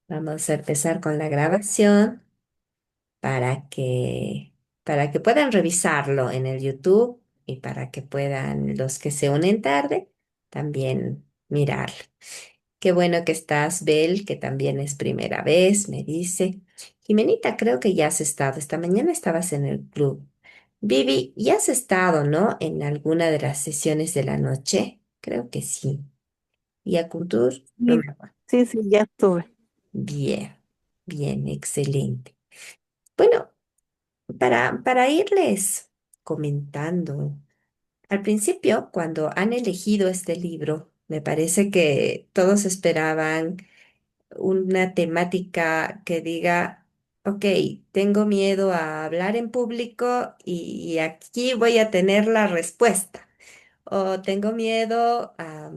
Vamos a empezar con la grabación para que, para que puedan revisarlo en el YouTube y para que puedan los que se unen tarde también mirarlo. Qué bueno que estás, Bel, que también es primera vez, me dice. Jimenita, creo que ya has estado. Esta mañana estabas en el club. Vivi, ¿ya has estado, no? En alguna de las sesiones de la noche. Creo que sí. Y a Cultur, no Sí, me acuerdo. sí, sí, ya estuve. Bien, bien, excelente. Bueno, para irles comentando, al principio, cuando han elegido este libro, me parece que todos esperaban una temática que diga, ok, tengo miedo a hablar en público y aquí voy a tener la respuesta. O tengo miedo a,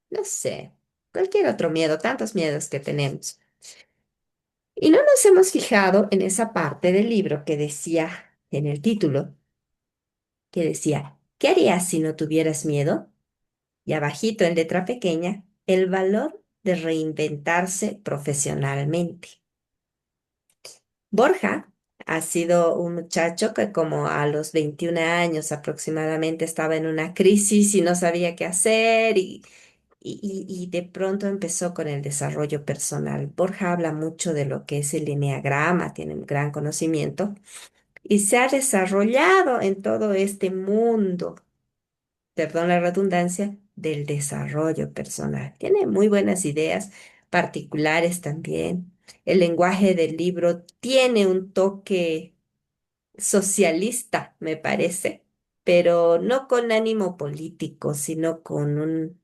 no sé, cualquier otro miedo, tantos miedos que tenemos. Y no nos hemos fijado en esa parte del libro que decía en el título, que decía, ¿qué harías si no tuvieras miedo? Y abajito en letra pequeña, el valor de reinventarse profesionalmente. Borja ha sido un muchacho que como a los 21 años aproximadamente estaba en una crisis y no sabía qué hacer y de pronto empezó con el desarrollo personal. Borja habla mucho de lo que es el eneagrama, tiene un gran conocimiento y se ha desarrollado en todo este mundo, perdón la redundancia, del desarrollo personal. Tiene muy buenas ideas particulares también. El lenguaje del libro tiene un toque socialista, me parece, pero no con ánimo político, sino con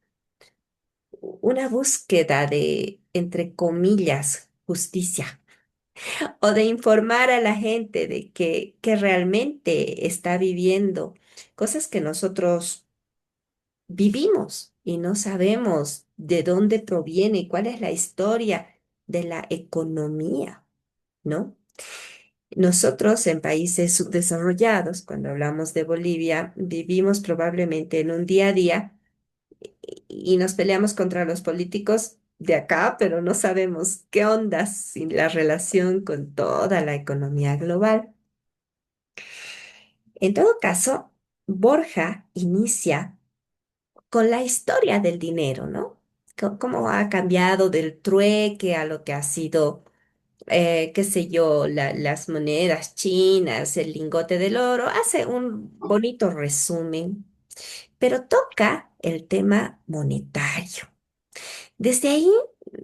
una búsqueda de, entre comillas, justicia o de informar a la gente de que realmente está viviendo cosas que nosotros vivimos y no sabemos de dónde proviene y cuál es la historia de la economía, ¿no? Nosotros en países subdesarrollados, cuando hablamos de Bolivia, vivimos probablemente en un día a día y nos peleamos contra los políticos de acá, pero no sabemos qué onda sin la relación con toda la economía global. En todo caso, Borja inicia con la historia del dinero, ¿no? Cómo ha cambiado del trueque a lo que ha sido, qué sé yo, las monedas chinas, el lingote del oro. Hace un bonito resumen, pero toca el tema monetario. Desde ahí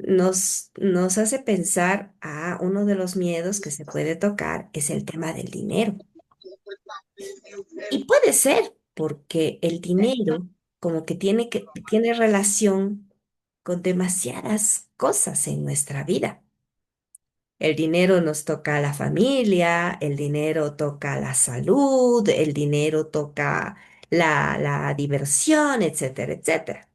nos hace pensar a uno de los miedos que se puede tocar es el tema del dinero. Y puede ser porque el dinero como que tiene relación con demasiadas cosas en nuestra vida. El dinero nos toca a la familia, el dinero toca la salud, el dinero toca la diversión, etcétera, etcétera.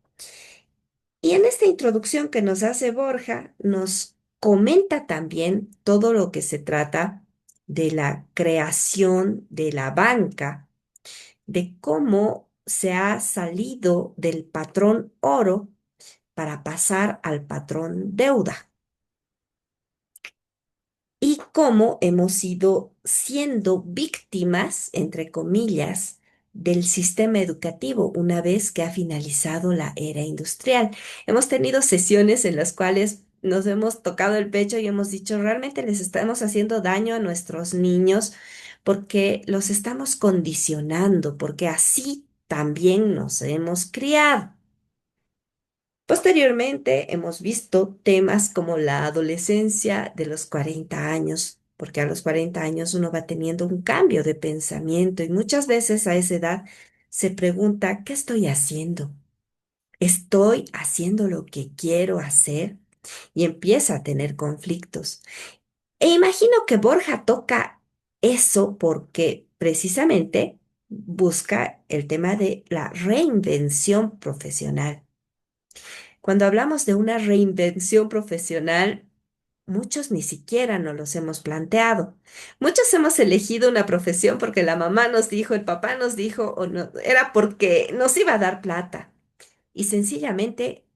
Y en esta introducción que nos hace Borja, nos comenta también todo lo que se trata de la creación de la banca, de cómo se ha salido del patrón oro para pasar al patrón deuda y cómo hemos ido siendo víctimas, entre comillas, del sistema educativo una vez que ha finalizado la era industrial. Hemos tenido sesiones en las cuales nos hemos tocado el pecho y hemos dicho, realmente les estamos haciendo daño a nuestros niños porque los estamos condicionando, porque así también nos hemos criado. Posteriormente, hemos visto temas como la adolescencia de los 40 años, porque a los 40 años uno va teniendo un cambio de pensamiento y muchas veces a esa edad se pregunta, ¿qué estoy haciendo? ¿Estoy haciendo lo que quiero hacer? Y empieza a tener conflictos. E imagino que Borja toca eso porque precisamente busca el tema de la reinvención profesional. Cuando hablamos de una reinvención profesional, muchos ni siquiera nos los hemos planteado. Muchos hemos elegido una profesión porque la mamá nos dijo, el papá nos dijo, o no, era porque nos iba a dar plata. Y sencillamente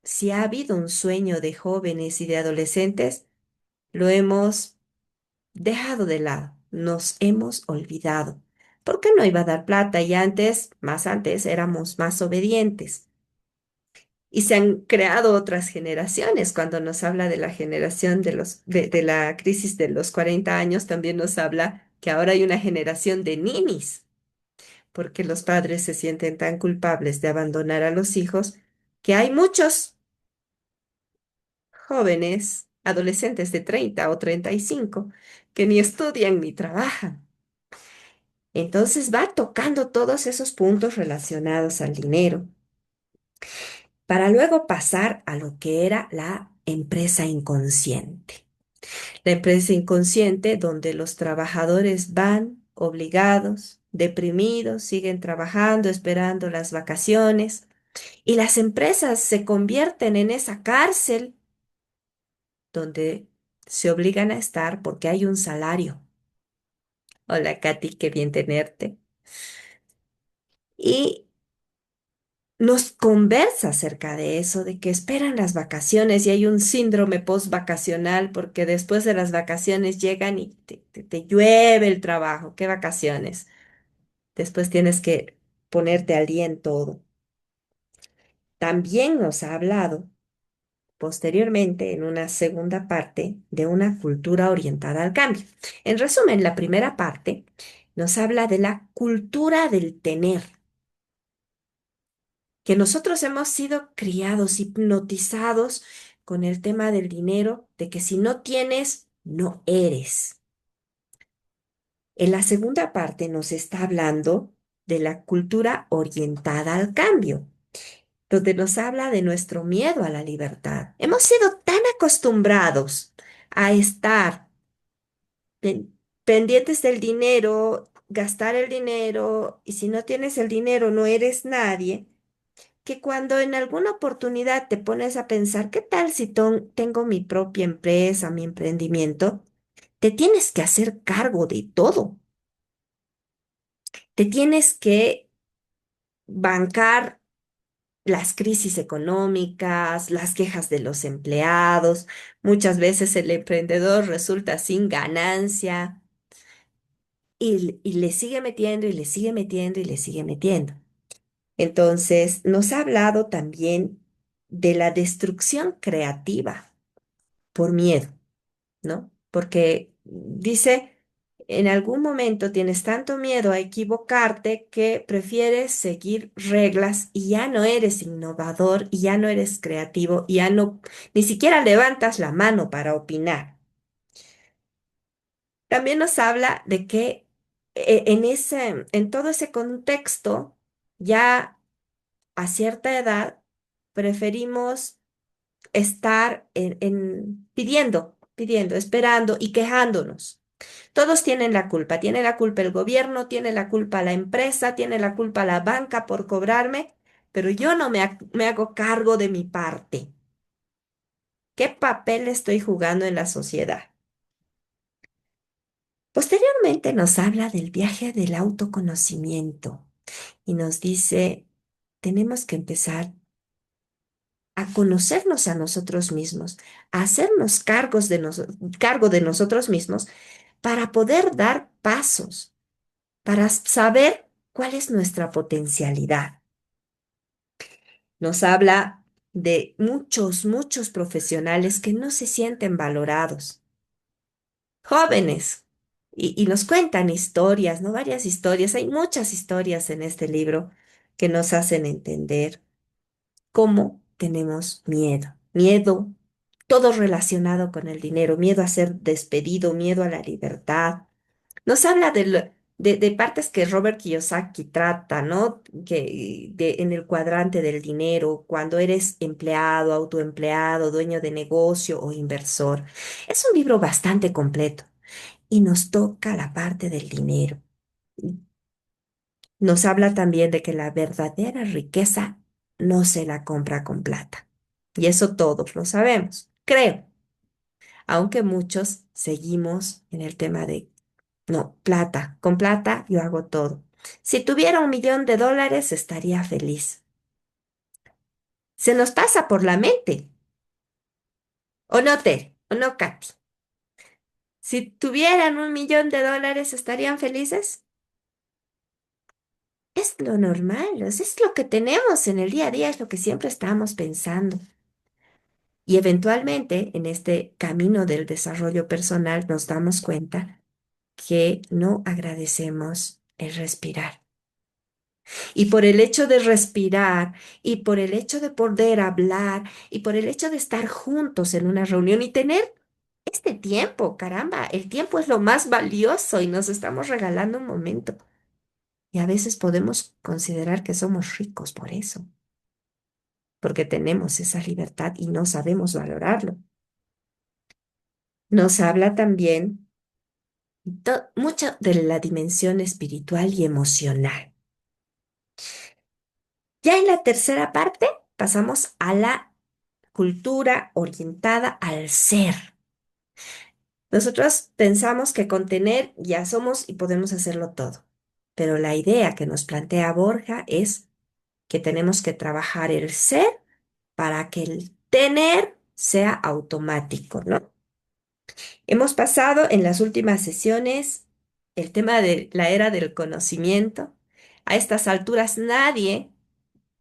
si ha habido un sueño de jóvenes y de adolescentes, lo hemos dejado de lado, nos hemos olvidado. ¿Por qué no iba a dar plata? Y antes, más antes, éramos más obedientes. Y se han creado otras generaciones. Cuando nos habla de la generación de la crisis de los 40 años, también nos habla que ahora hay una generación de ninis, porque los padres se sienten tan culpables de abandonar a los hijos que hay muchos jóvenes, adolescentes de 30 o 35, que ni estudian ni trabajan. Entonces va tocando todos esos puntos relacionados al dinero, para luego pasar a lo que era la empresa inconsciente. La empresa inconsciente donde los trabajadores van obligados, deprimidos, siguen trabajando, esperando las vacaciones, y las empresas se convierten en esa cárcel donde se obligan a estar porque hay un salario. Hola, Katy, qué bien tenerte. Y nos conversa acerca de eso, de que esperan las vacaciones y hay un síndrome post-vacacional porque después de las vacaciones llegan y te llueve el trabajo. ¿Qué vacaciones? Después tienes que ponerte al día en todo. También nos ha hablado posteriormente en una segunda parte de una cultura orientada al cambio. En resumen, la primera parte nos habla de la cultura del tener, que nosotros hemos sido criados, hipnotizados con el tema del dinero, de que si no tienes, no eres. En la segunda parte nos está hablando de la cultura orientada al cambio, donde nos habla de nuestro miedo a la libertad. Hemos sido tan acostumbrados a estar pendientes del dinero, gastar el dinero, y si no tienes el dinero no eres nadie, que cuando en alguna oportunidad te pones a pensar, ¿qué tal si tengo mi propia empresa, mi emprendimiento? Te tienes que hacer cargo de todo. Te tienes que bancar las crisis económicas, las quejas de los empleados. Muchas veces el emprendedor resulta sin ganancia y le sigue metiendo y le sigue metiendo y le sigue metiendo. Entonces, nos ha hablado también de la destrucción creativa por miedo, ¿no? Porque dice, en algún momento tienes tanto miedo a equivocarte que prefieres seguir reglas y ya no eres innovador y ya no eres creativo y ya no, ni siquiera levantas la mano para opinar. También nos habla de que en todo ese contexto, ya a cierta edad, preferimos estar pidiendo, esperando y quejándonos. Todos tienen la culpa. Tiene la culpa el gobierno, tiene la culpa la empresa, tiene la culpa la banca por cobrarme, pero yo no me hago cargo de mi parte. ¿Qué papel estoy jugando en la sociedad? Posteriormente nos habla del viaje del autoconocimiento y nos dice, tenemos que empezar a conocernos a nosotros mismos, a hacernos cargo de nosotros mismos para poder dar pasos, para saber cuál es nuestra potencialidad. Nos habla de muchos profesionales que no se sienten valorados, jóvenes, y nos cuentan historias, ¿no? Varias historias, hay muchas historias en este libro que nos hacen entender cómo tenemos miedo. Miedo, todo relacionado con el dinero, miedo a ser despedido, miedo a la libertad. Nos habla de partes que Robert Kiyosaki trata, ¿no? En el cuadrante del dinero, cuando eres empleado, autoempleado, dueño de negocio o inversor. Es un libro bastante completo y nos toca la parte del dinero. Nos habla también de que la verdadera riqueza no se la compra con plata. Y eso todos lo sabemos, creo, aunque muchos seguimos en el tema de, no, plata, con plata yo hago todo. Si tuviera $1 millón estaría feliz. Se nos pasa por la mente. ¿O no, Tere? ¿O no, Katy? Si tuvieran $1 millón, ¿estarían felices? Es lo normal, es lo que tenemos en el día a día, es lo que siempre estamos pensando. Y eventualmente, en este camino del desarrollo personal, nos damos cuenta que no agradecemos el respirar. Y por el hecho de respirar, y por el hecho de poder hablar, y por el hecho de estar juntos en una reunión y tener este tiempo, caramba, el tiempo es lo más valioso y nos estamos regalando un momento. Y a veces podemos considerar que somos ricos por eso, porque tenemos esa libertad y no sabemos valorarlo. Nos habla también mucho de la dimensión espiritual y emocional. Ya en la tercera parte pasamos a la cultura orientada al ser. Nosotros pensamos que con tener ya somos y podemos hacerlo todo, pero la idea que nos plantea Borja es que tenemos que trabajar el ser para que el tener sea automático, ¿no? Hemos pasado en las últimas sesiones el tema de la era del conocimiento. A estas alturas nadie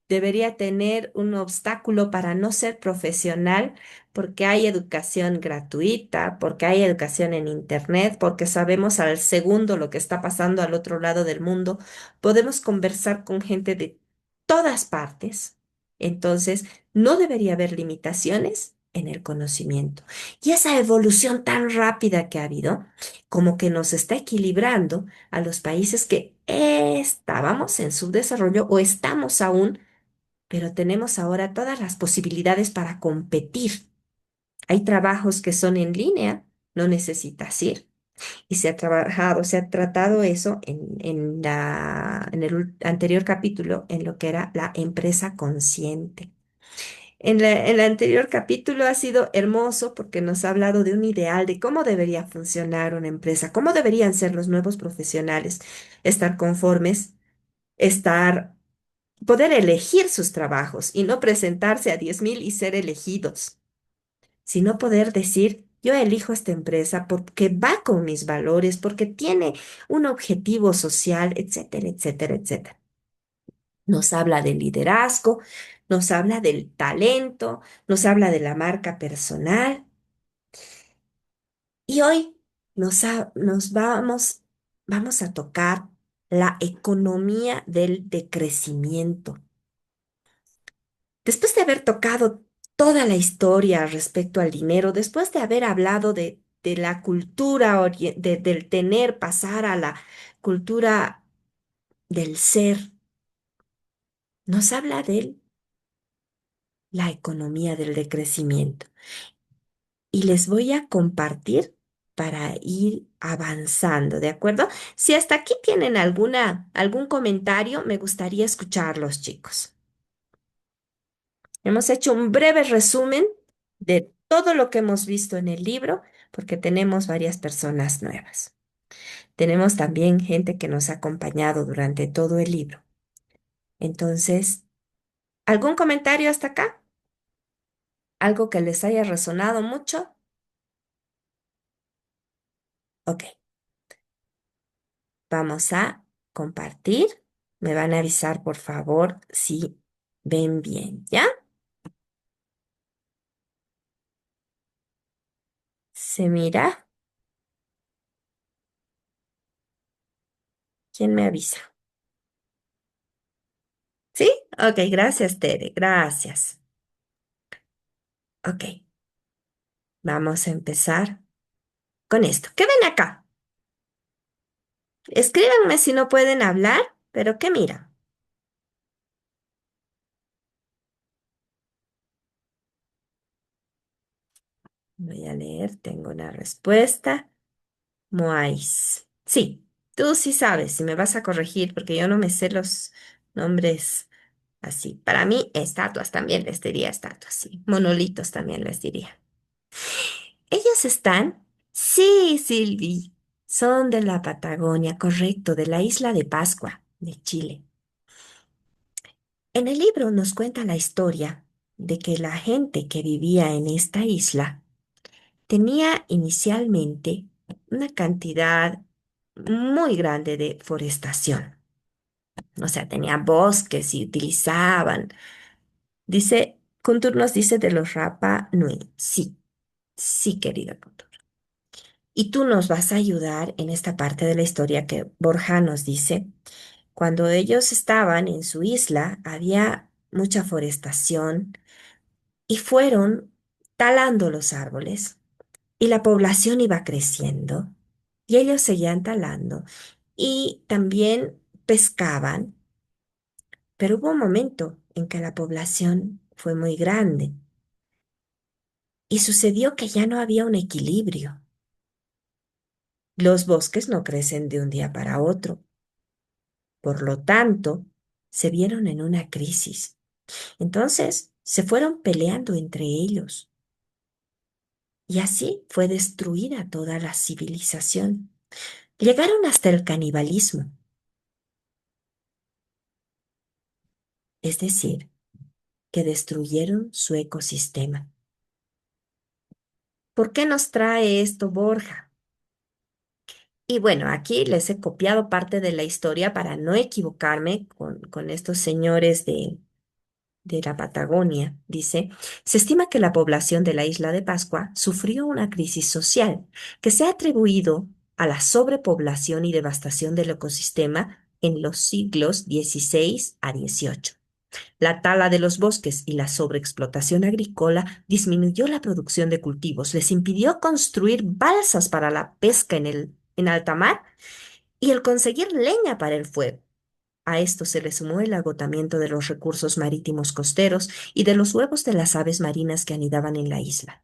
debería tener un obstáculo para no ser profesional porque hay educación gratuita, porque hay educación en Internet, porque sabemos al segundo lo que está pasando al otro lado del mundo. Podemos conversar con gente de todas partes. Entonces, no debería haber limitaciones en el conocimiento. Y esa evolución tan rápida que ha habido, como que nos está equilibrando a los países que estábamos en subdesarrollo o estamos aún, pero tenemos ahora todas las posibilidades para competir. Hay trabajos que son en línea, no necesitas ir. Y se ha trabajado, se ha tratado eso en el anterior capítulo, en lo que era la empresa consciente. En el anterior capítulo ha sido hermoso porque nos ha hablado de un ideal de cómo debería funcionar una empresa, cómo deberían ser los nuevos profesionales, estar conformes, estar poder elegir sus trabajos y no presentarse a 10.000 y ser elegidos, sino poder decir, yo elijo esta empresa porque va con mis valores, porque tiene un objetivo social, etcétera, etcétera, etcétera. Nos habla del liderazgo, nos habla del talento, nos habla de la marca personal y hoy vamos a tocar la economía del decrecimiento. Después de haber tocado toda la historia respecto al dinero, después de haber hablado de la cultura, del tener, pasar a la cultura del ser, nos habla de la economía del decrecimiento. Y les voy a compartir para ir avanzando, ¿de acuerdo? Si hasta aquí tienen algún comentario, me gustaría escucharlos, chicos. Hemos hecho un breve resumen de todo lo que hemos visto en el libro, porque tenemos varias personas nuevas. Tenemos también gente que nos ha acompañado durante todo el libro. Entonces, ¿algún comentario hasta acá? ¿Algo que les haya resonado mucho? Ok, vamos a compartir. Me van a avisar, por favor, si ven bien, ¿ya? ¿Se mira? ¿Quién me avisa? ¿Sí? Ok, gracias, Tere, gracias. Ok. Vamos a empezar con esto. ¿Qué ven acá? Escríbanme si no pueden hablar, pero ¿qué miran? Voy a leer, tengo una respuesta. Moais. Sí, tú sí sabes, si me vas a corregir, porque yo no me sé los nombres así. Para mí, estatuas también les diría estatuas, sí. Monolitos también les diría. ¿Ellos están? Sí, Silvi. Son de la Patagonia, correcto, de la isla de Pascua, de Chile. En el libro nos cuenta la historia de que la gente que vivía en esta isla tenía inicialmente una cantidad muy grande de forestación. O sea, tenía bosques y utilizaban. Dice, Kuntur nos dice de los Rapa Nui. Sí, sí, querida Kuntur. Y tú nos vas a ayudar en esta parte de la historia que Borja nos dice. Cuando ellos estaban en su isla, había mucha forestación y fueron talando los árboles y la población iba creciendo y ellos seguían talando y también pescaban, pero hubo un momento en que la población fue muy grande y sucedió que ya no había un equilibrio. Los bosques no crecen de un día para otro, por lo tanto, se vieron en una crisis. Entonces, se fueron peleando entre ellos y así fue destruida toda la civilización. Llegaron hasta el canibalismo, es decir, que destruyeron su ecosistema. ¿Por qué nos trae esto Borja? Y bueno, aquí les he copiado parte de la historia para no equivocarme con estos señores de la Patagonia. Dice, se estima que la población de la isla de Pascua sufrió una crisis social que se ha atribuido a la sobrepoblación y devastación del ecosistema en los siglos XVI a XVIII. La tala de los bosques y la sobreexplotación agrícola disminuyó la producción de cultivos, les impidió construir balsas para la pesca en alta mar y el conseguir leña para el fuego. A esto se le sumó el agotamiento de los recursos marítimos costeros y de los huevos de las aves marinas que anidaban en la isla.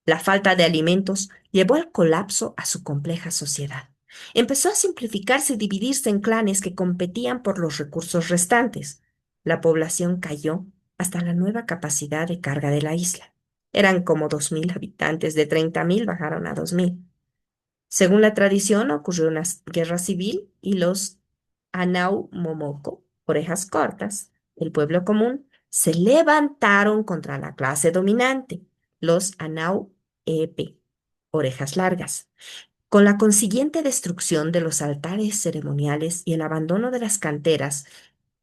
La falta de alimentos llevó al colapso a su compleja sociedad. Empezó a simplificarse y dividirse en clanes que competían por los recursos restantes. La población cayó hasta la nueva capacidad de carga de la isla. Eran como 2.000 habitantes, de 30.000 bajaron a 2.000. Según la tradición, ocurrió una guerra civil y los Anau Momoko, orejas cortas, el pueblo común, se levantaron contra la clase dominante, los Anau Epe, orejas largas, con la consiguiente destrucción de los altares ceremoniales y el abandono de las canteras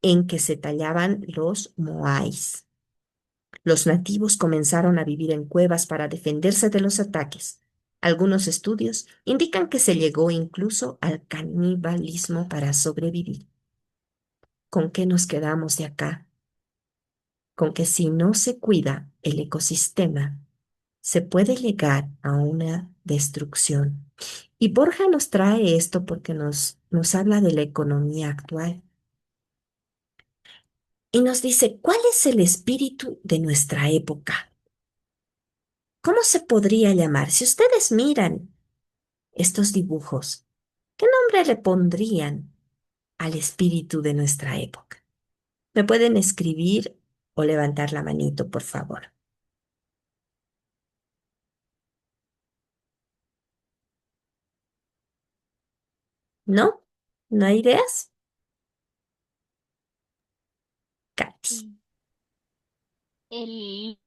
en que se tallaban los moais. Los nativos comenzaron a vivir en cuevas para defenderse de los ataques. Algunos estudios indican que se llegó incluso al canibalismo para sobrevivir. ¿Con qué nos quedamos de acá? Con que si no se cuida el ecosistema, se puede llegar a una destrucción. Y Borja nos trae esto porque nos habla de la economía actual y nos dice, ¿cuál es el espíritu de nuestra época? ¿Cómo se podría llamar? Si ustedes miran estos dibujos, ¿qué nombre le pondrían al espíritu de nuestra época? ¿Me pueden escribir o levantar la manito, por favor? ¿No? ¿No hay ideas? Katy. Mm.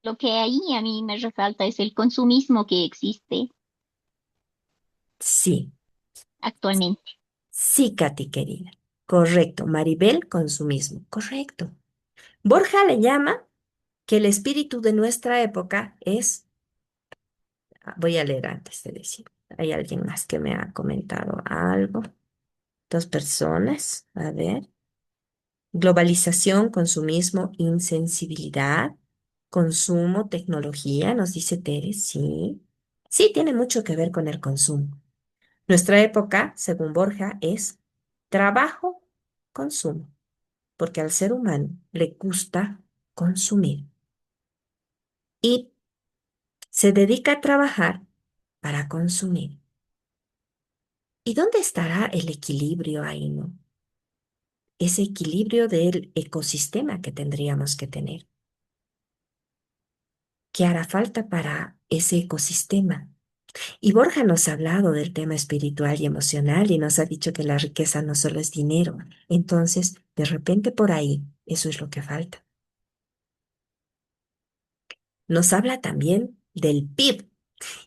Lo que ahí a mí me resalta es el consumismo que existe Sí, actualmente. sí, Katy querida. Correcto. Maribel, consumismo. Correcto. Borja le llama que el espíritu de nuestra época es, voy a leer antes de decir, hay alguien más que me ha comentado algo. Dos personas, a ver. Globalización, consumismo, insensibilidad, consumo, tecnología, nos dice Tere, sí. Sí, tiene mucho que ver con el consumo. Nuestra época, según Borja, es trabajo, consumo, porque al ser humano le gusta consumir y se dedica a trabajar para consumir. ¿Y dónde estará el equilibrio ahí, no? Ese equilibrio del ecosistema que tendríamos que tener. ¿Qué hará falta para ese ecosistema? Y Borja nos ha hablado del tema espiritual y emocional y nos ha dicho que la riqueza no solo es dinero. Entonces, de repente por ahí, eso es lo que falta. nos habla también del PIB.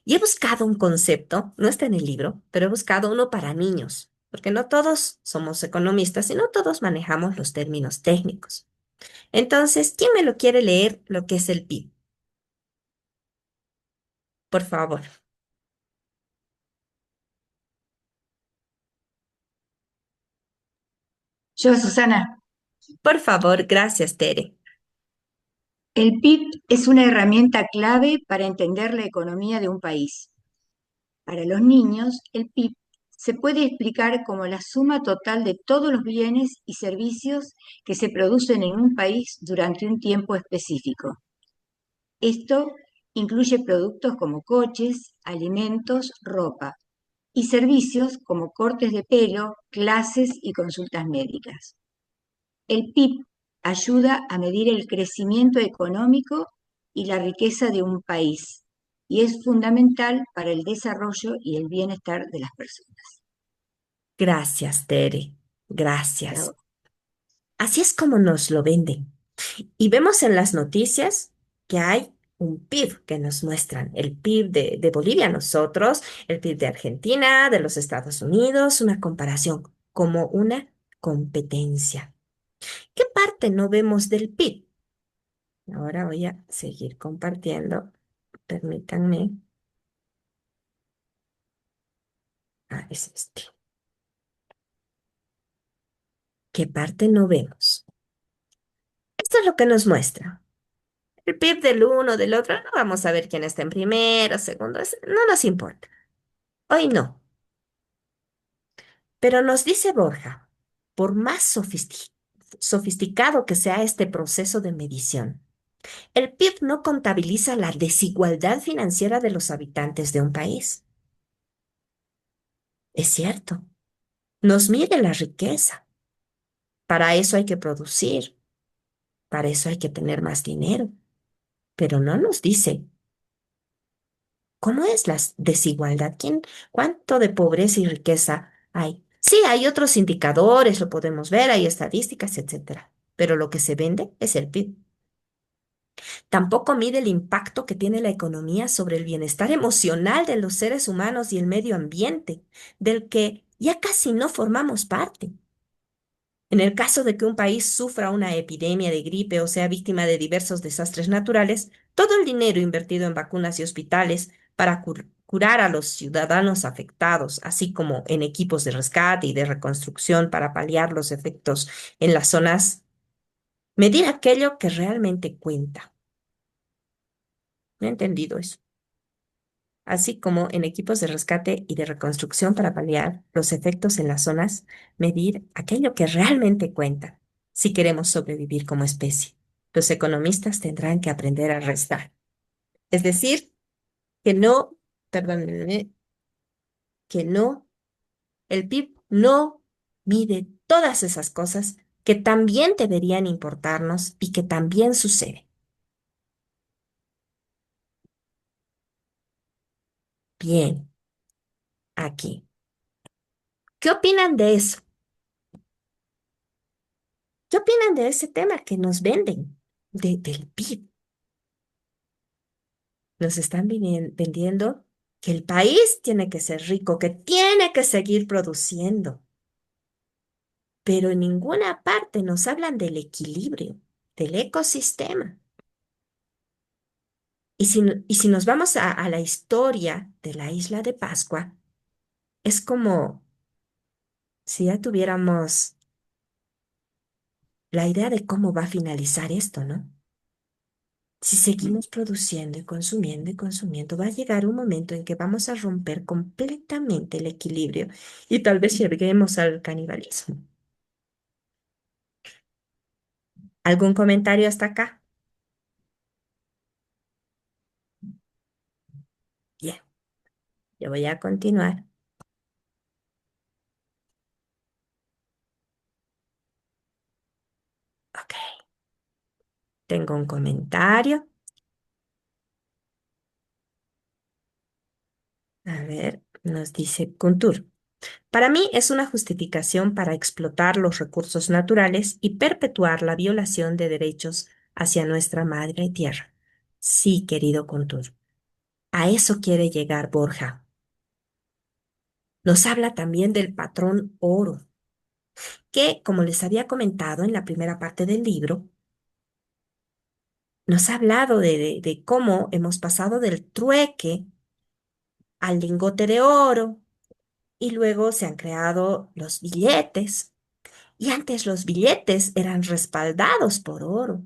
Y he buscado un concepto, no está en el libro, pero he buscado uno para niños, porque no todos somos economistas y no todos manejamos los términos técnicos. Entonces, ¿quién me lo quiere leer lo que es el PIB? Por favor. Yo, Susana, Por favor, gracias, Tere. el PIB es una herramienta clave para entender la economía de un país. Para los niños, el PIB se puede explicar como la suma total de todos los bienes y servicios que se producen en un país durante un tiempo específico. Esto incluye productos como coches, alimentos, ropa y servicios como cortes de pelo, clases y consultas médicas. El PIB ayuda a medir el crecimiento económico y la riqueza de un país y es fundamental para el desarrollo y el bienestar de las personas. Gracias, Tere. Gracias. Chao. Así es como nos lo venden. Y vemos en las noticias que hay un PIB que nos muestran, el PIB de Bolivia, nosotros, el PIB de Argentina, de los Estados Unidos, una comparación como una competencia. ¿Qué parte no vemos del PIB? Ahora voy a seguir compartiendo. Permítanme. Ah, es este. ¿Qué parte no vemos? Esto es lo que nos muestra. El PIB del uno, del otro, no vamos a ver quién está en primero, segundo, no nos importa. Hoy no. Pero nos dice Borja, por más sofisticado que sea este proceso de medición, el PIB no contabiliza la desigualdad financiera de los habitantes de un país. Es cierto, nos mide la riqueza. Para eso hay que producir, para eso hay que tener más dinero, pero no nos dice cómo es la desigualdad, cuánto de pobreza y riqueza hay. Sí, hay otros indicadores, lo podemos ver, hay estadísticas, etcétera, pero lo que se vende es el PIB. Tampoco mide el impacto que tiene la economía sobre el bienestar emocional de los seres humanos y el medio ambiente, del que ya casi no formamos parte. En el caso de que un país sufra una epidemia de gripe o sea víctima de diversos desastres naturales, todo el dinero invertido en vacunas y hospitales para curar a los ciudadanos afectados, así como en equipos de rescate y de reconstrucción para paliar los efectos en las zonas, medir aquello que realmente cuenta. No he entendido eso. Así como en equipos de rescate y de reconstrucción para paliar los efectos en las zonas, medir aquello que realmente cuenta si queremos sobrevivir como especie. Los economistas tendrán que aprender a restar. Es decir, que no, perdónenme, que no, el PIB no mide todas esas cosas que también deberían importarnos y que también suceden. Bien, aquí. ¿Qué opinan de eso? ¿Qué opinan de ese tema que nos venden del PIB? Nos están vendiendo que el país tiene que ser rico, que tiene que seguir produciendo, pero en ninguna parte nos hablan del equilibrio, del ecosistema. Y si nos vamos a la historia de la isla de Pascua, es como si ya tuviéramos la idea de cómo va a finalizar esto, ¿no? Si seguimos produciendo y consumiendo, va a llegar un momento en que vamos a romper completamente el equilibrio y tal vez lleguemos al canibalismo. ¿Algún comentario hasta acá? Bien, yo voy a continuar. Ok, tengo un comentario. A ver, nos dice Kuntur. Para mí es una justificación para explotar los recursos naturales y perpetuar la violación de derechos hacia nuestra madre tierra. Sí, querido Contur, a eso quiere llegar Borja. Nos habla también del patrón oro, que, como les había comentado en la primera parte del libro, nos ha hablado de cómo hemos pasado del trueque al lingote de oro y luego se han creado los billetes. Y antes los billetes eran respaldados por oro.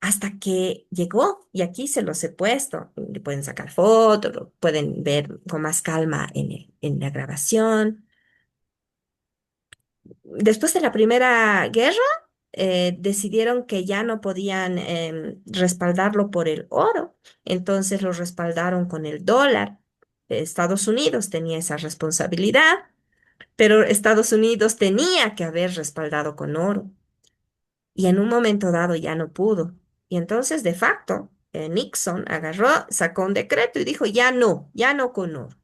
Hasta que llegó, y aquí se los he puesto, le pueden sacar fotos, lo pueden ver con más calma en la grabación. Después de la Primera Guerra, decidieron que ya no podían respaldarlo por el oro, entonces lo respaldaron con el dólar. Estados Unidos tenía esa responsabilidad, pero Estados Unidos tenía que haber respaldado con oro y en un momento dado ya no pudo. Y entonces, de facto, Nixon agarró, sacó un decreto y dijo, ya no con oro.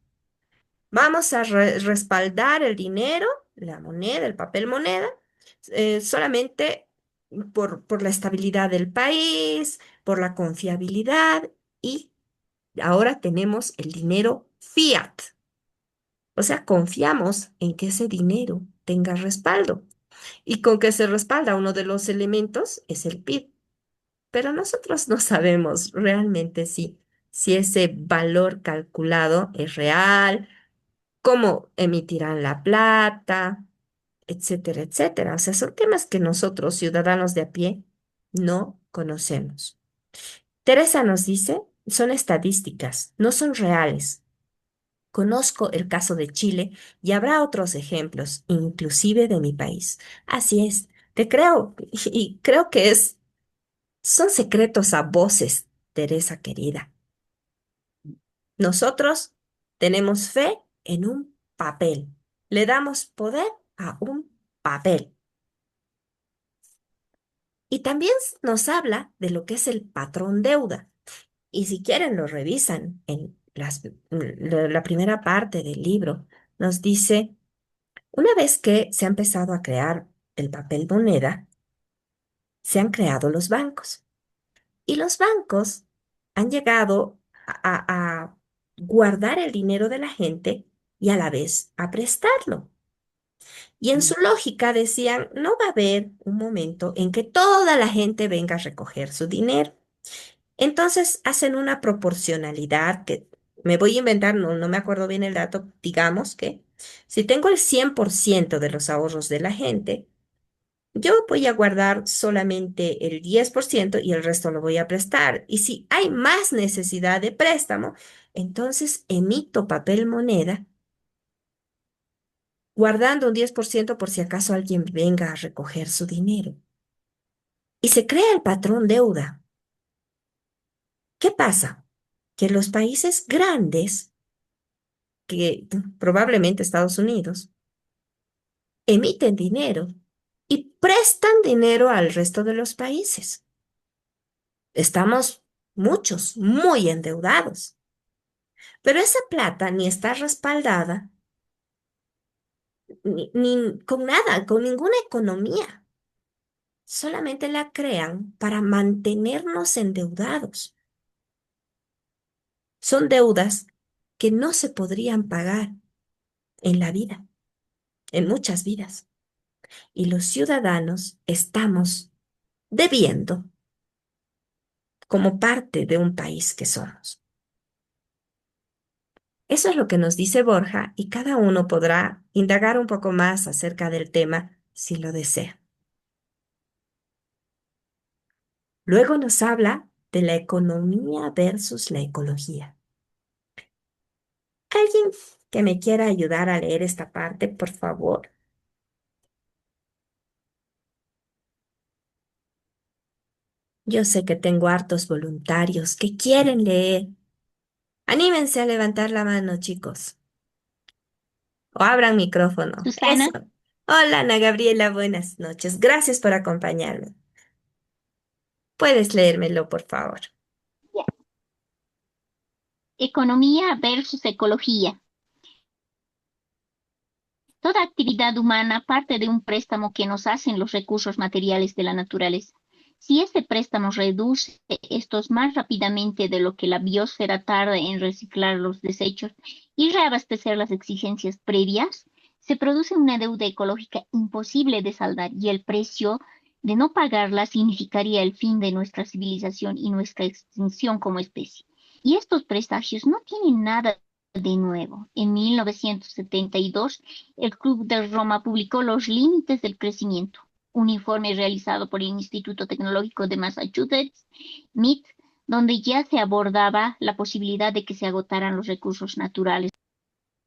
Vamos a respaldar el dinero, la moneda, el papel moneda, solamente por la estabilidad del país, por la confiabilidad y ahora tenemos el dinero fiat. O sea, confiamos en que ese dinero tenga respaldo. Y con que se respalda uno de los elementos es el PIB. Pero nosotros no sabemos realmente si ese valor calculado es real, cómo emitirán la plata, etcétera, etcétera. O sea, son temas que nosotros, ciudadanos de a pie, no conocemos. Teresa nos dice, son estadísticas, no son reales. Conozco el caso de Chile y habrá otros ejemplos, inclusive de mi país. Así es, te creo y creo que son secretos a voces, Teresa querida. Nosotros tenemos fe en un papel. Le damos poder a un papel. Y también nos habla de lo que es el patrón deuda. Y si quieren lo revisan en la primera parte del libro. Nos dice, una vez que se ha empezado a crear el papel moneda, se han creado los bancos. Y los bancos han llegado a guardar el dinero de la gente y a la vez a prestarlo. Y en su lógica decían, no va a haber un momento en que toda la gente venga a recoger su dinero. Entonces hacen una proporcionalidad que me voy a inventar, no me acuerdo bien el dato, digamos que si tengo el 100% de los ahorros de la gente, yo voy a guardar solamente el 10% y el resto lo voy a prestar. Y si hay más necesidad de préstamo, entonces emito papel moneda, guardando un 10% por si acaso alguien venga a recoger su dinero. Y se crea el patrón deuda. ¿Qué pasa? Que los países grandes, que probablemente Estados Unidos, emiten dinero y prestan dinero al resto de los países. Estamos muchos, muy endeudados. Pero esa plata ni está respaldada ni con nada, con ninguna economía. Solamente la crean para mantenernos endeudados. Son deudas que no se podrían pagar en la vida, en muchas vidas. Y los ciudadanos estamos debiendo como parte de un país que somos. Eso es lo que nos dice Borja y cada uno podrá indagar un poco más acerca del tema si lo desea. Luego nos habla de la economía versus la ecología. ¿Alguien que me quiera ayudar a leer esta parte, por favor? Yo sé que tengo hartos voluntarios que quieren leer. Anímense a levantar la mano, chicos. O abran micrófono. Eso. Susana, Hola, Ana Gabriela, buenas noches. Gracias por acompañarme. Puedes leérmelo, por favor. ya. Economía versus ecología. Toda actividad humana parte de un préstamo que nos hacen los recursos materiales de la naturaleza. Si ese préstamo reduce estos más rápidamente de lo que la biosfera tarda en reciclar los desechos y reabastecer las exigencias previas, se produce una deuda ecológica imposible de saldar y el precio de no pagarla significaría el fin de nuestra civilización y nuestra extinción como especie. Y estos presagios no tienen nada de nuevo. En 1972, el Club de Roma publicó Los límites del crecimiento, un informe realizado por el Instituto Tecnológico de Massachusetts, MIT, donde ya se abordaba la posibilidad de que se agotaran los recursos naturales.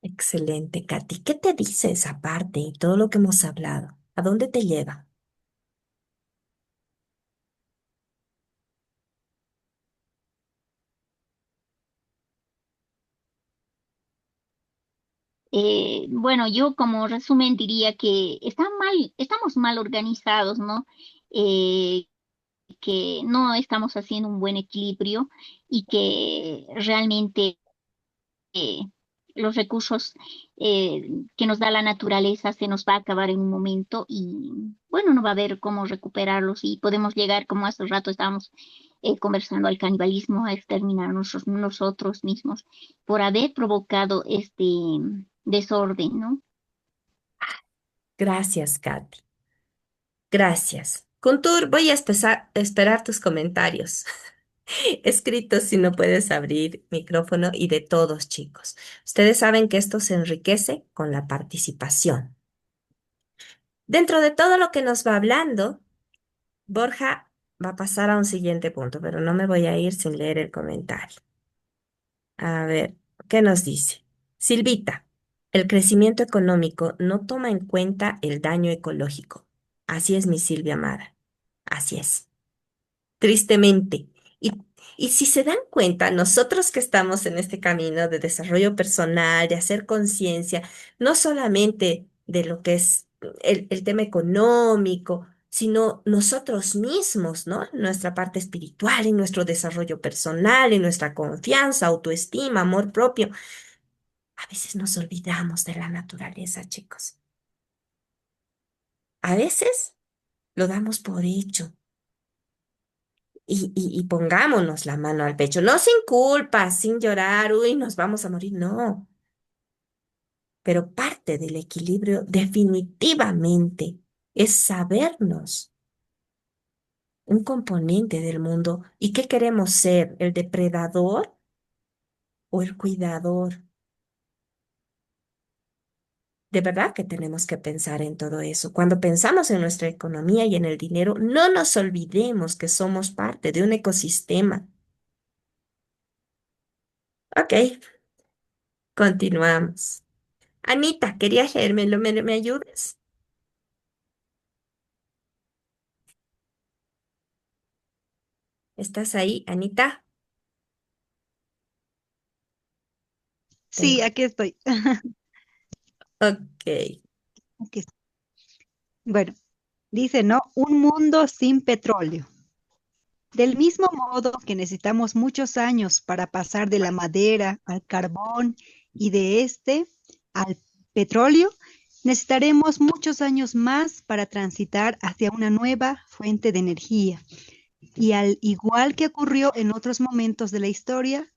Excelente, Katy. ¿Qué te dice esa parte y todo lo que hemos hablado? ¿A dónde te lleva? Bueno, yo como resumen diría que estamos mal organizados, ¿no? Eh, que no estamos haciendo un buen equilibrio y que realmente eh, los recursos que nos da la naturaleza se nos va a acabar en un momento y bueno, no va a haber cómo recuperarlos y podemos llegar, como hace rato estábamos conversando, al canibalismo, a exterminar nosotros mismos por haber provocado este desorden, ¿no? Gracias, Katy. Gracias. Kuntur, voy a esperar tus comentarios. Escritos si no puedes abrir micrófono y de todos, chicos. Ustedes saben que esto se enriquece con la participación. Dentro de todo lo que nos va hablando, Borja va a pasar a un siguiente punto, pero no me voy a ir sin leer el comentario. A ver, ¿qué nos dice? Silvita, el crecimiento económico no toma en cuenta el daño ecológico. Así es, mi Silvia amada. Así es. Tristemente. Y, y si se dan cuenta, nosotros que estamos en este camino de desarrollo personal, de hacer conciencia, no solamente de lo que es el tema económico, sino nosotros mismos, ¿no? Nuestra parte espiritual, y nuestro desarrollo personal, y nuestra confianza, autoestima, amor propio. A veces nos olvidamos de la naturaleza, chicos. A veces lo damos por hecho. Y pongámonos la mano al pecho, no sin culpa, sin llorar, uy, nos vamos a morir, no. Pero parte del equilibrio definitivamente es sabernos un componente del mundo y qué queremos ser, el depredador o el cuidador. De verdad que tenemos que pensar en todo eso. Cuando pensamos en nuestra economía y en el dinero, no nos olvidemos que somos parte de un ecosistema. Ok, continuamos. Anita, querías leérmelo, ¿me ayudas? ¿Estás ahí, Anita? Sí, Tengo. aquí estoy. Ok. Aquí estoy. Bueno, dice, ¿no? Un mundo sin petróleo. Del mismo modo que necesitamos muchos años para pasar de la madera al carbón y de este al petróleo, necesitaremos muchos años más para transitar hacia una nueva fuente de energía. Y al igual que ocurrió en otros momentos de la historia,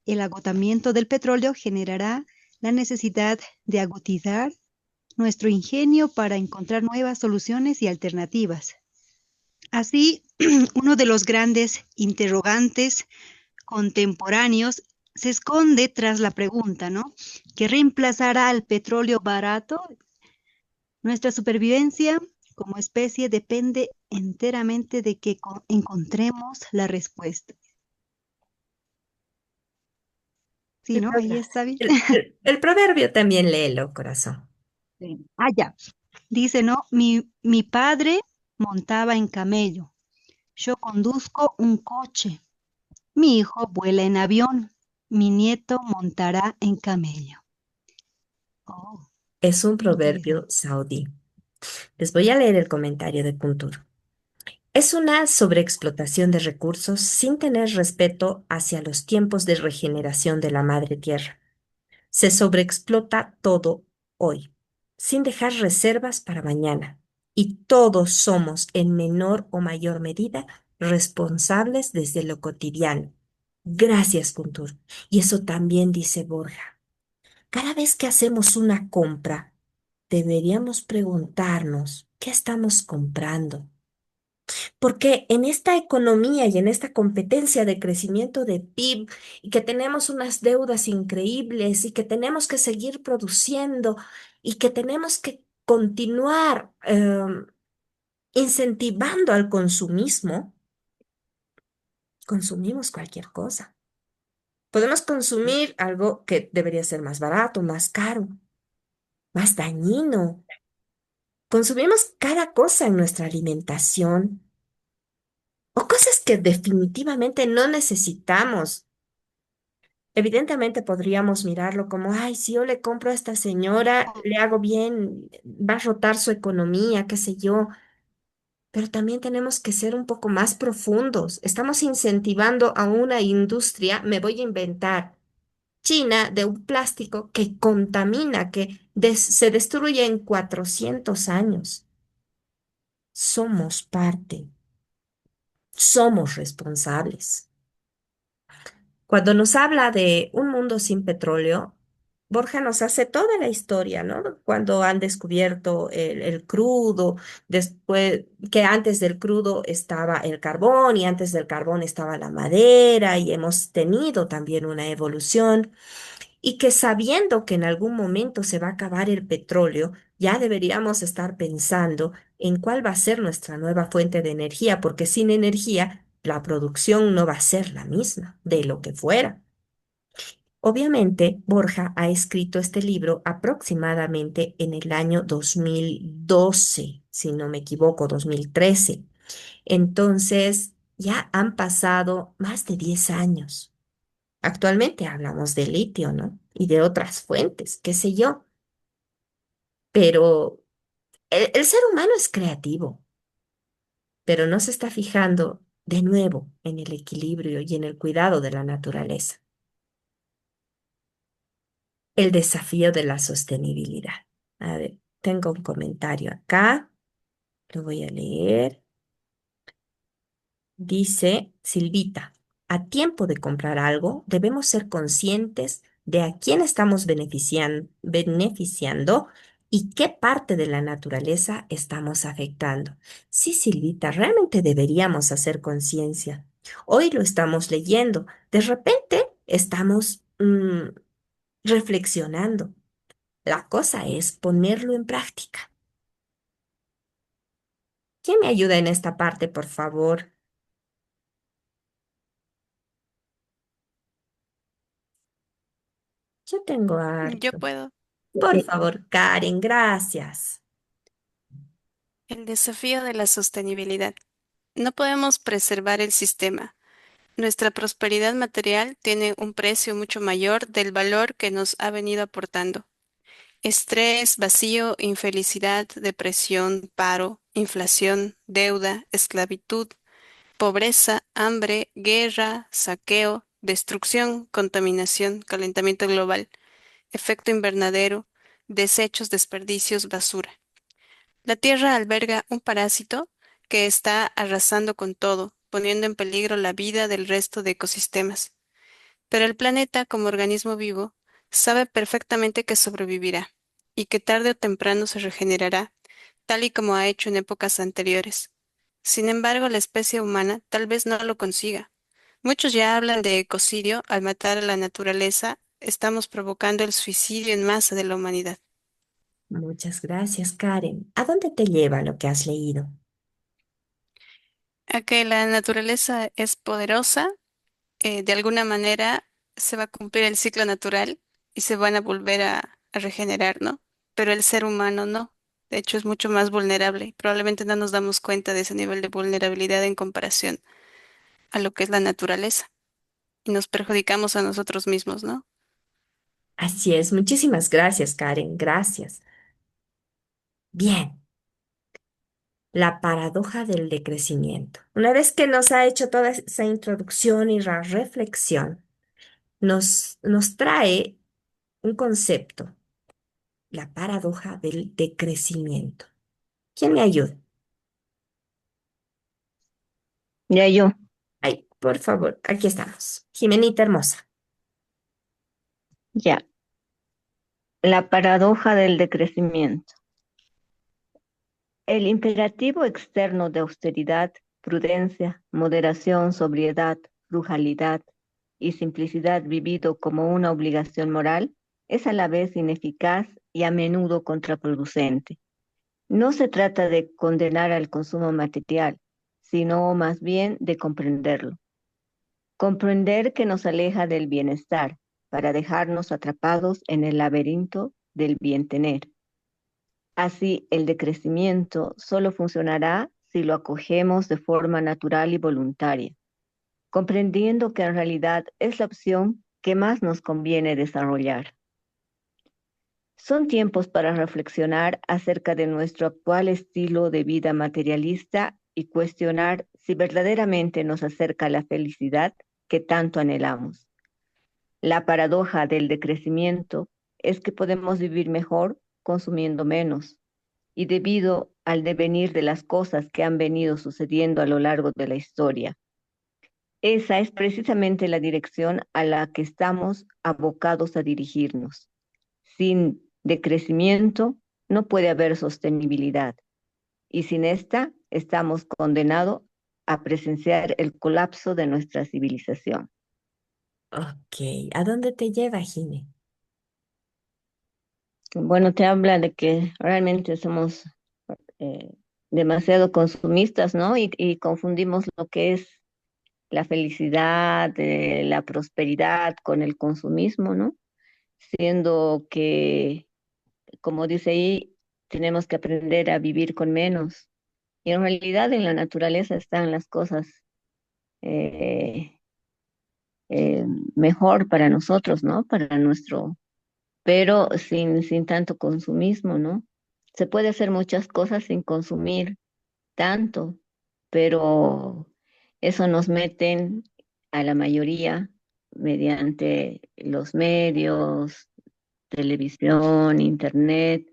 el agotamiento del petróleo generará la necesidad de agudizar nuestro ingenio para encontrar nuevas soluciones y alternativas. Así, uno de los grandes interrogantes contemporáneos se esconde tras la pregunta, ¿no? ¿Qué reemplazará al petróleo barato? Nuestra supervivencia como especie depende enteramente de que encontremos la respuesta. Sí, El, ¿no? Ahí prover- está bien. el proverbio también léelo, corazón. Sí. Ah, ya. Dice, ¿no? Mi padre montaba en camello. Yo conduzco un coche. Mi hijo vuela en avión. Mi nieto montará en camello. Oh, Es un proverbio interesante. saudí. Les voy a leer el comentario de Puntur. Es una sobreexplotación de recursos sin tener respeto hacia los tiempos de regeneración de la madre tierra. Se sobreexplota todo hoy, sin dejar reservas para mañana. Y todos somos, en menor o mayor medida, responsables desde lo cotidiano. Gracias, Kuntur. Y eso también dice Borja. Cada vez que hacemos una compra, deberíamos preguntarnos qué estamos comprando. Porque en esta economía y en esta competencia de crecimiento de PIB y que tenemos unas deudas increíbles y que tenemos que seguir produciendo y que tenemos que continuar incentivando al consumismo, consumimos cualquier cosa. Podemos consumir algo que debería ser más barato, más caro, más dañino. Consumimos cada cosa en nuestra alimentación o cosas que definitivamente no necesitamos. Evidentemente podríamos mirarlo como, ay, si yo le compro a esta señora, le hago bien, va a rotar su economía, qué sé yo, pero también tenemos que ser un poco más profundos. Estamos incentivando a una industria, me voy a inventar, China, de un plástico que contamina, que se destruye en 400 años. Somos parte, somos responsables. Cuando nos habla de un mundo sin petróleo, Borja nos hace toda la historia, ¿no? Cuando han descubierto el crudo, después que antes del crudo estaba el carbón y antes del carbón estaba la madera y hemos tenido también una evolución y que sabiendo que en algún momento se va a acabar el petróleo, ya deberíamos estar pensando en cuál va a ser nuestra nueva fuente de energía, porque sin energía la producción no va a ser la misma de lo que fuera. Obviamente, Borja ha escrito este libro aproximadamente en el año 2012, si no me equivoco, 2013. Entonces, ya han pasado más de 10 años. Actualmente hablamos de litio, ¿no? Y de otras fuentes, qué sé yo. Pero el ser humano es creativo, pero no se está fijando de nuevo en el equilibrio y en el cuidado de la naturaleza. El desafío de la sostenibilidad. A ver, tengo un comentario acá, lo voy a leer. Dice Silvita, a tiempo de comprar algo, debemos ser conscientes de a quién estamos beneficiando y qué parte de la naturaleza estamos afectando. Sí, Silvita, realmente deberíamos hacer conciencia. Hoy lo estamos leyendo. De repente estamos reflexionando. La cosa es ponerlo en práctica. ¿Quién me ayuda en esta parte, por favor? Yo tengo Yo harto. puedo. Por favor, Karen, gracias. El desafío de la sostenibilidad. No podemos preservar el sistema. Nuestra prosperidad material tiene un precio mucho mayor del valor que nos ha venido aportando. Estrés, vacío, infelicidad, depresión, paro, inflación, deuda, esclavitud, pobreza, hambre, guerra, saqueo, destrucción, contaminación, calentamiento global, efecto invernadero, desechos, desperdicios, basura. La Tierra alberga un parásito que está arrasando con todo, poniendo en peligro la vida del resto de ecosistemas. Pero el planeta, como organismo vivo, sabe perfectamente que sobrevivirá y que tarde o temprano se regenerará, tal y como ha hecho en épocas anteriores. Sin embargo, la especie humana tal vez no lo consiga. Muchos ya hablan de ecocidio. Al matar a la naturaleza, estamos provocando el suicidio en masa de la humanidad. Muchas gracias, Karen. ¿A dónde te lleva lo que has leído? A que la naturaleza es poderosa, de alguna manera se va a cumplir el ciclo natural y se van a volver a regenerar, ¿no? Pero el ser humano no. De hecho, es mucho más vulnerable y probablemente no nos damos cuenta de ese nivel de vulnerabilidad en comparación a lo que es la naturaleza y nos perjudicamos a nosotros mismos, ¿no? Así es. Muchísimas gracias, Karen. Gracias. Bien, la paradoja del decrecimiento. Una vez que nos ha hecho toda esa introducción y la reflexión, nos trae un concepto, la paradoja del decrecimiento. ¿Quién me ayuda? Ya yo, Ay, por favor, aquí estamos. Jimenita hermosa. ya. La paradoja del decrecimiento. El imperativo externo de austeridad, prudencia, moderación, sobriedad, frugalidad y simplicidad vivido como una obligación moral es a la vez ineficaz y a menudo contraproducente. No se trata de condenar al consumo material, sino más bien de comprenderlo. Comprender que nos aleja del bienestar para dejarnos atrapados en el laberinto del bien tener. Así, el decrecimiento solo funcionará si lo acogemos de forma natural y voluntaria, comprendiendo que en realidad es la opción que más nos conviene desarrollar. Son tiempos para reflexionar acerca de nuestro actual estilo de vida materialista y cuestionar si verdaderamente nos acerca a la felicidad que tanto anhelamos. La paradoja del decrecimiento es que podemos vivir mejor consumiendo menos y debido al devenir de las cosas que han venido sucediendo a lo largo de la historia. Esa es precisamente la dirección a la que estamos abocados a dirigirnos. Sin decrecimiento no puede haber sostenibilidad y sin esta estamos condenados a presenciar el colapso de nuestra civilización. Ok, ¿a dónde te lleva, Jime? Bueno, te habla de que realmente somos eh, demasiado consumistas, ¿no? Y confundimos lo que es la felicidad, la prosperidad con el consumismo, ¿no? Siendo que, como dice ahí, tenemos que aprender a vivir con menos. Y en realidad en la naturaleza están las cosas eh, eh, mejor para nosotros, ¿no? Para nuestro, pero sin tanto consumismo, ¿no? Se puede hacer muchas cosas sin consumir tanto, pero eso nos meten a la mayoría mediante los medios, televisión, internet,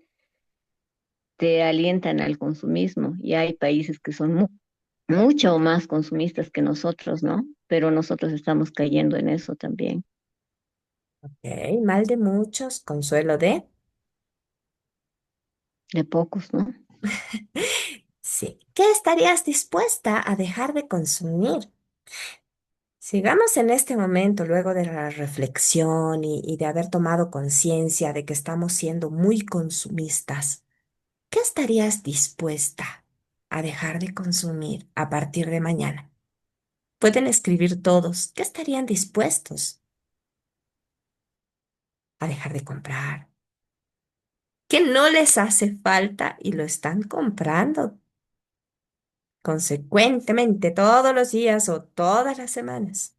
te alientan al consumismo y hay países que son mucho más consumistas que nosotros, ¿no? Pero nosotros estamos cayendo en eso también, Ok, mal de muchos, consuelo de... de pocos, ¿no? Sí. ¿Qué estarías dispuesta a dejar de consumir? Sigamos en este momento, luego de la reflexión y de haber tomado conciencia de que estamos siendo muy consumistas. ¿Qué estarías dispuesta a dejar de consumir a partir de mañana? Pueden escribir todos. ¿Qué estarían dispuestos a dejar de comprar? ¿Qué no les hace falta y lo están comprando consecuentemente todos los días o todas las semanas?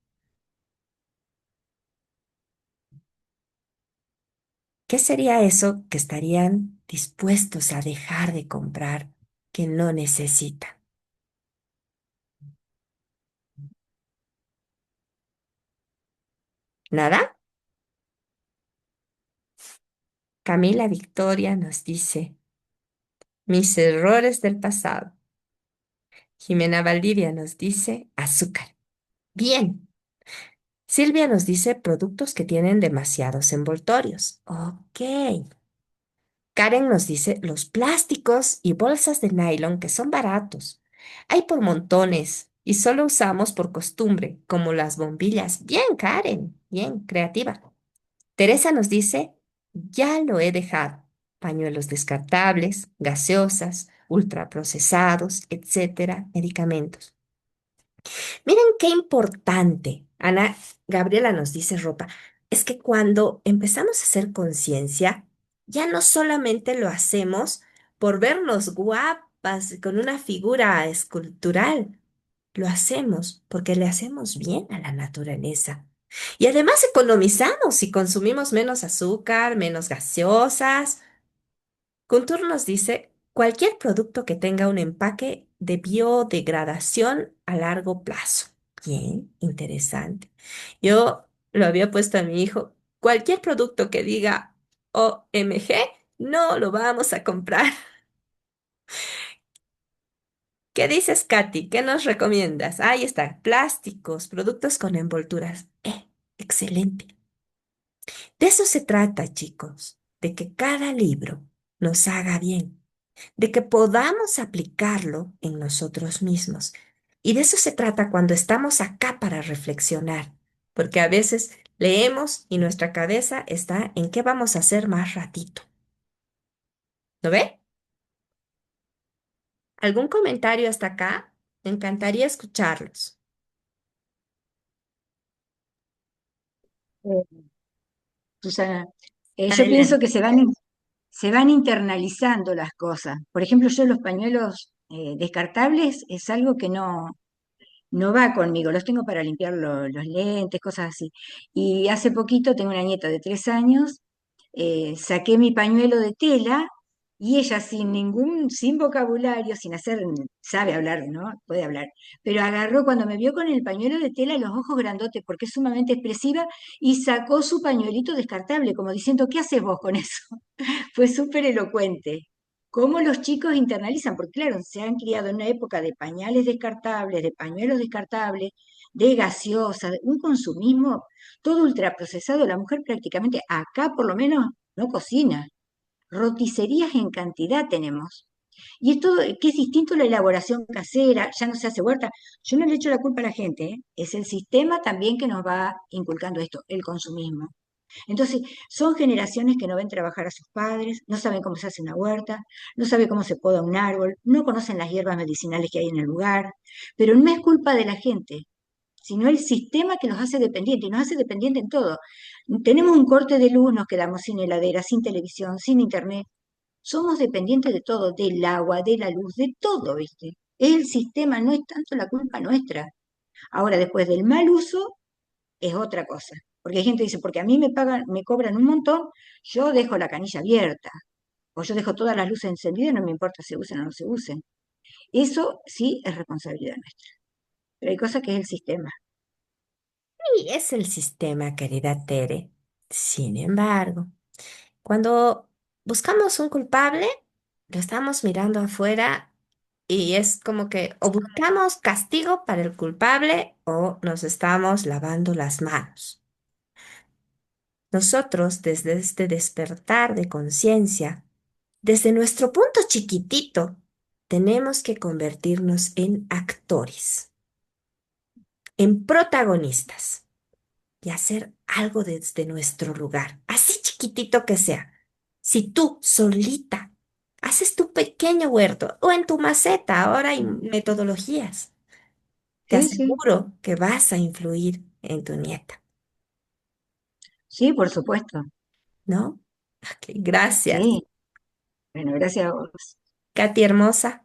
¿Qué sería eso que estarían dispuestos a dejar de comprar que no necesitan? ¿Nada? Camila Victoria nos dice, mis errores del pasado. Jimena Valdivia nos dice, azúcar. Bien. Silvia nos dice, productos que tienen demasiados envoltorios. Ok. Karen nos dice, los plásticos y bolsas de nylon que son baratos. Hay por montones y solo usamos por costumbre, como las bombillas. Bien, Karen. Bien, creativa. Teresa nos dice, ya lo he dejado. Pañuelos descartables, gaseosas, ultraprocesados, etcétera, medicamentos. Miren qué importante. Ana Gabriela nos dice ropa. Es que cuando empezamos a hacer conciencia, ya no solamente lo hacemos por vernos guapas con una figura escultural, lo hacemos porque le hacemos bien a la naturaleza. Y además economizamos si consumimos menos azúcar, menos gaseosas. Contour nos dice, cualquier producto que tenga un empaque de biodegradación a largo plazo. Bien, interesante. Yo lo había puesto a mi hijo, cualquier producto que diga OMG, no lo vamos a comprar. ¿Qué dices, Katy? ¿Qué nos recomiendas? Ahí está, plásticos, productos con envolturas. Excelente. De eso se trata, chicos, de que cada libro nos haga bien, de que podamos aplicarlo en nosotros mismos. Y de eso se trata cuando estamos acá para reflexionar, porque a veces leemos y nuestra cabeza está en qué vamos a hacer más ratito. ¿Lo ve? ¿Algún comentario hasta acá? Me encantaría escucharlos. Eh, Susana, yo pienso Adelante. que se van internalizando las cosas. Por ejemplo, yo los pañuelos descartables es algo que no va conmigo, los tengo para limpiar los lentes, cosas así. Y hace poquito tengo una nieta de 3 años, saqué mi pañuelo de tela y ella sin vocabulario, sin hacer, sabe hablar, ¿no? Puede hablar, pero agarró cuando me vio con el pañuelo de tela los ojos grandotes porque es sumamente expresiva y sacó su pañuelito descartable, como diciendo, ¿qué haces vos con eso? Fue súper elocuente. Cómo los chicos internalizan, porque claro, se han criado en una época de pañales descartables, de pañuelos descartables, de gaseosa, de un consumismo todo ultraprocesado. La mujer prácticamente acá por lo menos no cocina. Roticerías en cantidad tenemos. Y es todo, que es distinto la elaboración casera, ya no se hace huerta. Yo no le echo la culpa a la gente, ¿eh? Es el sistema también que nos va inculcando esto, el consumismo. Entonces, son generaciones que no ven trabajar a sus padres, no saben cómo se hace una huerta, no saben cómo se poda un árbol, no conocen las hierbas medicinales que hay en el lugar, pero no es culpa de la gente, sino el sistema que los hace dependientes, y nos hace dependientes en todo. Tenemos un corte de luz, nos quedamos sin heladera, sin televisión, sin internet. Somos dependientes de todo, del agua, de la luz, de todo, ¿viste? Es el sistema, no es tanto la culpa nuestra. Ahora, después del mal uso, es otra cosa. Porque hay gente que dice, porque a mí me pagan, me cobran un montón, yo dejo la canilla abierta, o yo dejo todas las luces encendidas, no me importa si se usen o no se usen. Eso sí es responsabilidad nuestra. Pero hay cosas que es el sistema. Y es el sistema, querida Tere. Sin embargo, cuando buscamos un culpable, lo estamos mirando afuera y es como que o buscamos castigo para el culpable o nos estamos lavando las manos. Nosotros, desde este despertar de conciencia, desde nuestro punto chiquitito, tenemos que convertirnos en actores, en protagonistas y hacer algo desde nuestro lugar, así chiquitito que sea. Si tú solita haces tu pequeño huerto o en tu maceta, ahora hay metodologías, te Sí, sí, aseguro que vas a influir en tu nieta, sí, por supuesto. ¿no? Ok, gracias. Sí. Bueno, gracias a vos. Katy hermosa.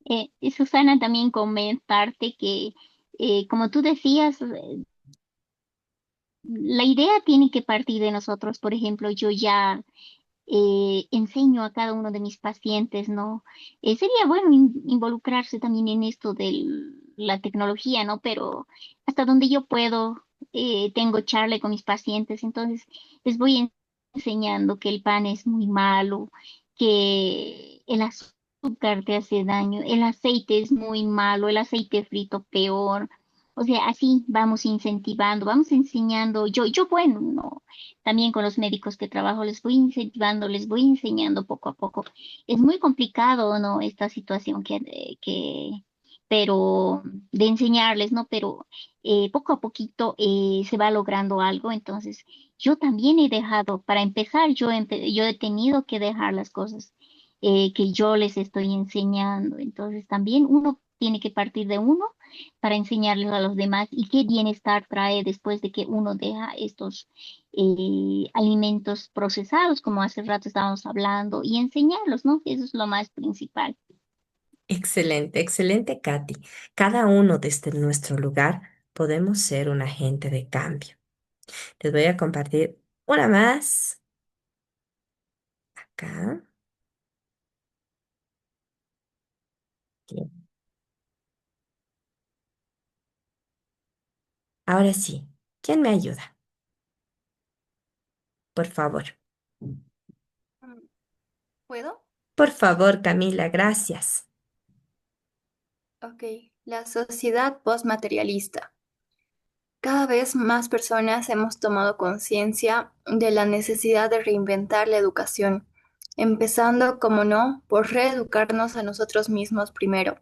Y Susana, también comentarte que, como tú decías, la idea tiene que partir de nosotros. Por ejemplo, yo ya enseño a cada uno de mis pacientes, ¿no? Sería bueno involucrarse también en esto de la tecnología, ¿no? Pero hasta donde yo puedo, tengo charla con mis pacientes, entonces les voy enseñando que el pan es muy malo, que el azúcar te hace daño, el aceite es muy malo, el aceite frito peor. O sea, así vamos incentivando, vamos enseñando. Bueno, no, también con los médicos que trabajo, les voy incentivando, les voy enseñando poco a poco. Es muy complicado, ¿no? Esta situación pero de enseñarles, ¿no? Pero poco a poquito se va logrando algo. Entonces, yo también he dejado, para empezar, yo he tenido que dejar las cosas que yo les estoy enseñando. Entonces, también uno tiene que partir de uno para enseñarles a los demás y qué bienestar trae después de que uno deja estos alimentos procesados, como hace rato estábamos hablando, y enseñarlos, ¿no? Eso es lo más principal. Excelente, excelente, Katy. Cada uno desde nuestro lugar podemos ser un agente de cambio. Les voy a compartir una más acá. Bien. Ahora sí, ¿quién me ayuda? Por favor. ¿Puedo? Por favor, Camila, gracias. Ok, la sociedad postmaterialista. Cada vez más personas hemos tomado conciencia de la necesidad de reinventar la educación, empezando, como no, por reeducarnos a nosotros mismos primero.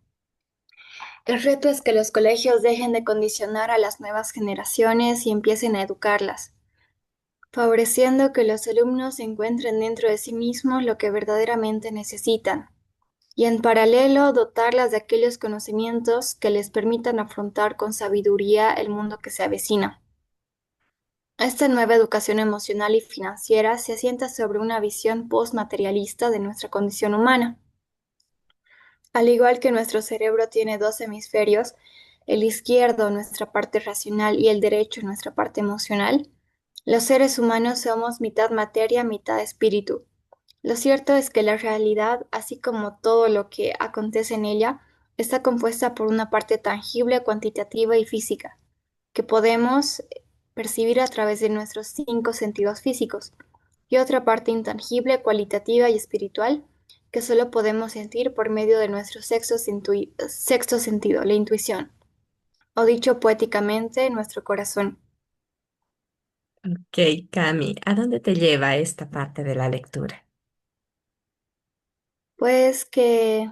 El reto es que los colegios dejen de condicionar a las nuevas generaciones y empiecen a educarlas, favoreciendo que los alumnos encuentren dentro de sí mismos lo que verdaderamente necesitan y en paralelo dotarlas de aquellos conocimientos que les permitan afrontar con sabiduría el mundo que se avecina. Esta nueva educación emocional y financiera se asienta sobre una visión postmaterialista de nuestra condición humana. Al igual que nuestro cerebro tiene dos hemisferios, el izquierdo, nuestra parte racional, y el derecho, nuestra parte emocional, los seres humanos somos mitad materia, mitad espíritu. Lo cierto es que la realidad, así como todo lo que acontece en ella, está compuesta por una parte tangible, cuantitativa y física, que podemos percibir a través de nuestros cinco sentidos físicos, y otra parte intangible, cualitativa y espiritual, que solo podemos sentir por medio de nuestro sexto sentido, la intuición, o dicho poéticamente, nuestro corazón. Ok, Cami, ¿a dónde te lleva esta parte de la lectura? Pues que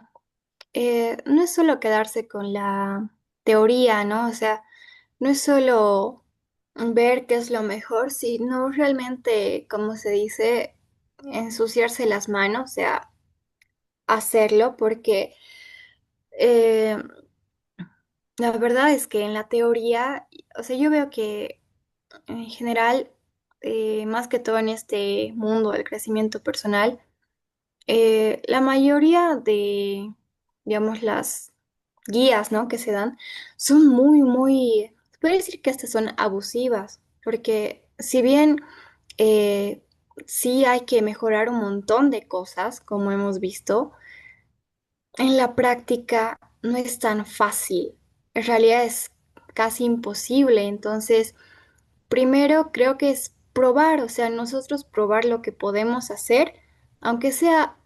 no es solo quedarse con la teoría, ¿no? O sea, no es solo ver qué es lo mejor, sino realmente, como se dice, ensuciarse las manos, o sea, hacerlo, porque eh, la verdad es que en la teoría, o sea, yo veo que en general, más que todo en este mundo del crecimiento personal, la mayoría de, digamos, las guías, ¿no? que se dan son se puede decir que estas son abusivas, porque si bien eh, sí hay que mejorar un montón de cosas, como hemos visto, en la práctica no es tan fácil. En realidad es casi imposible. Entonces, primero creo que es probar, o sea, nosotros probar lo que podemos hacer, aunque sea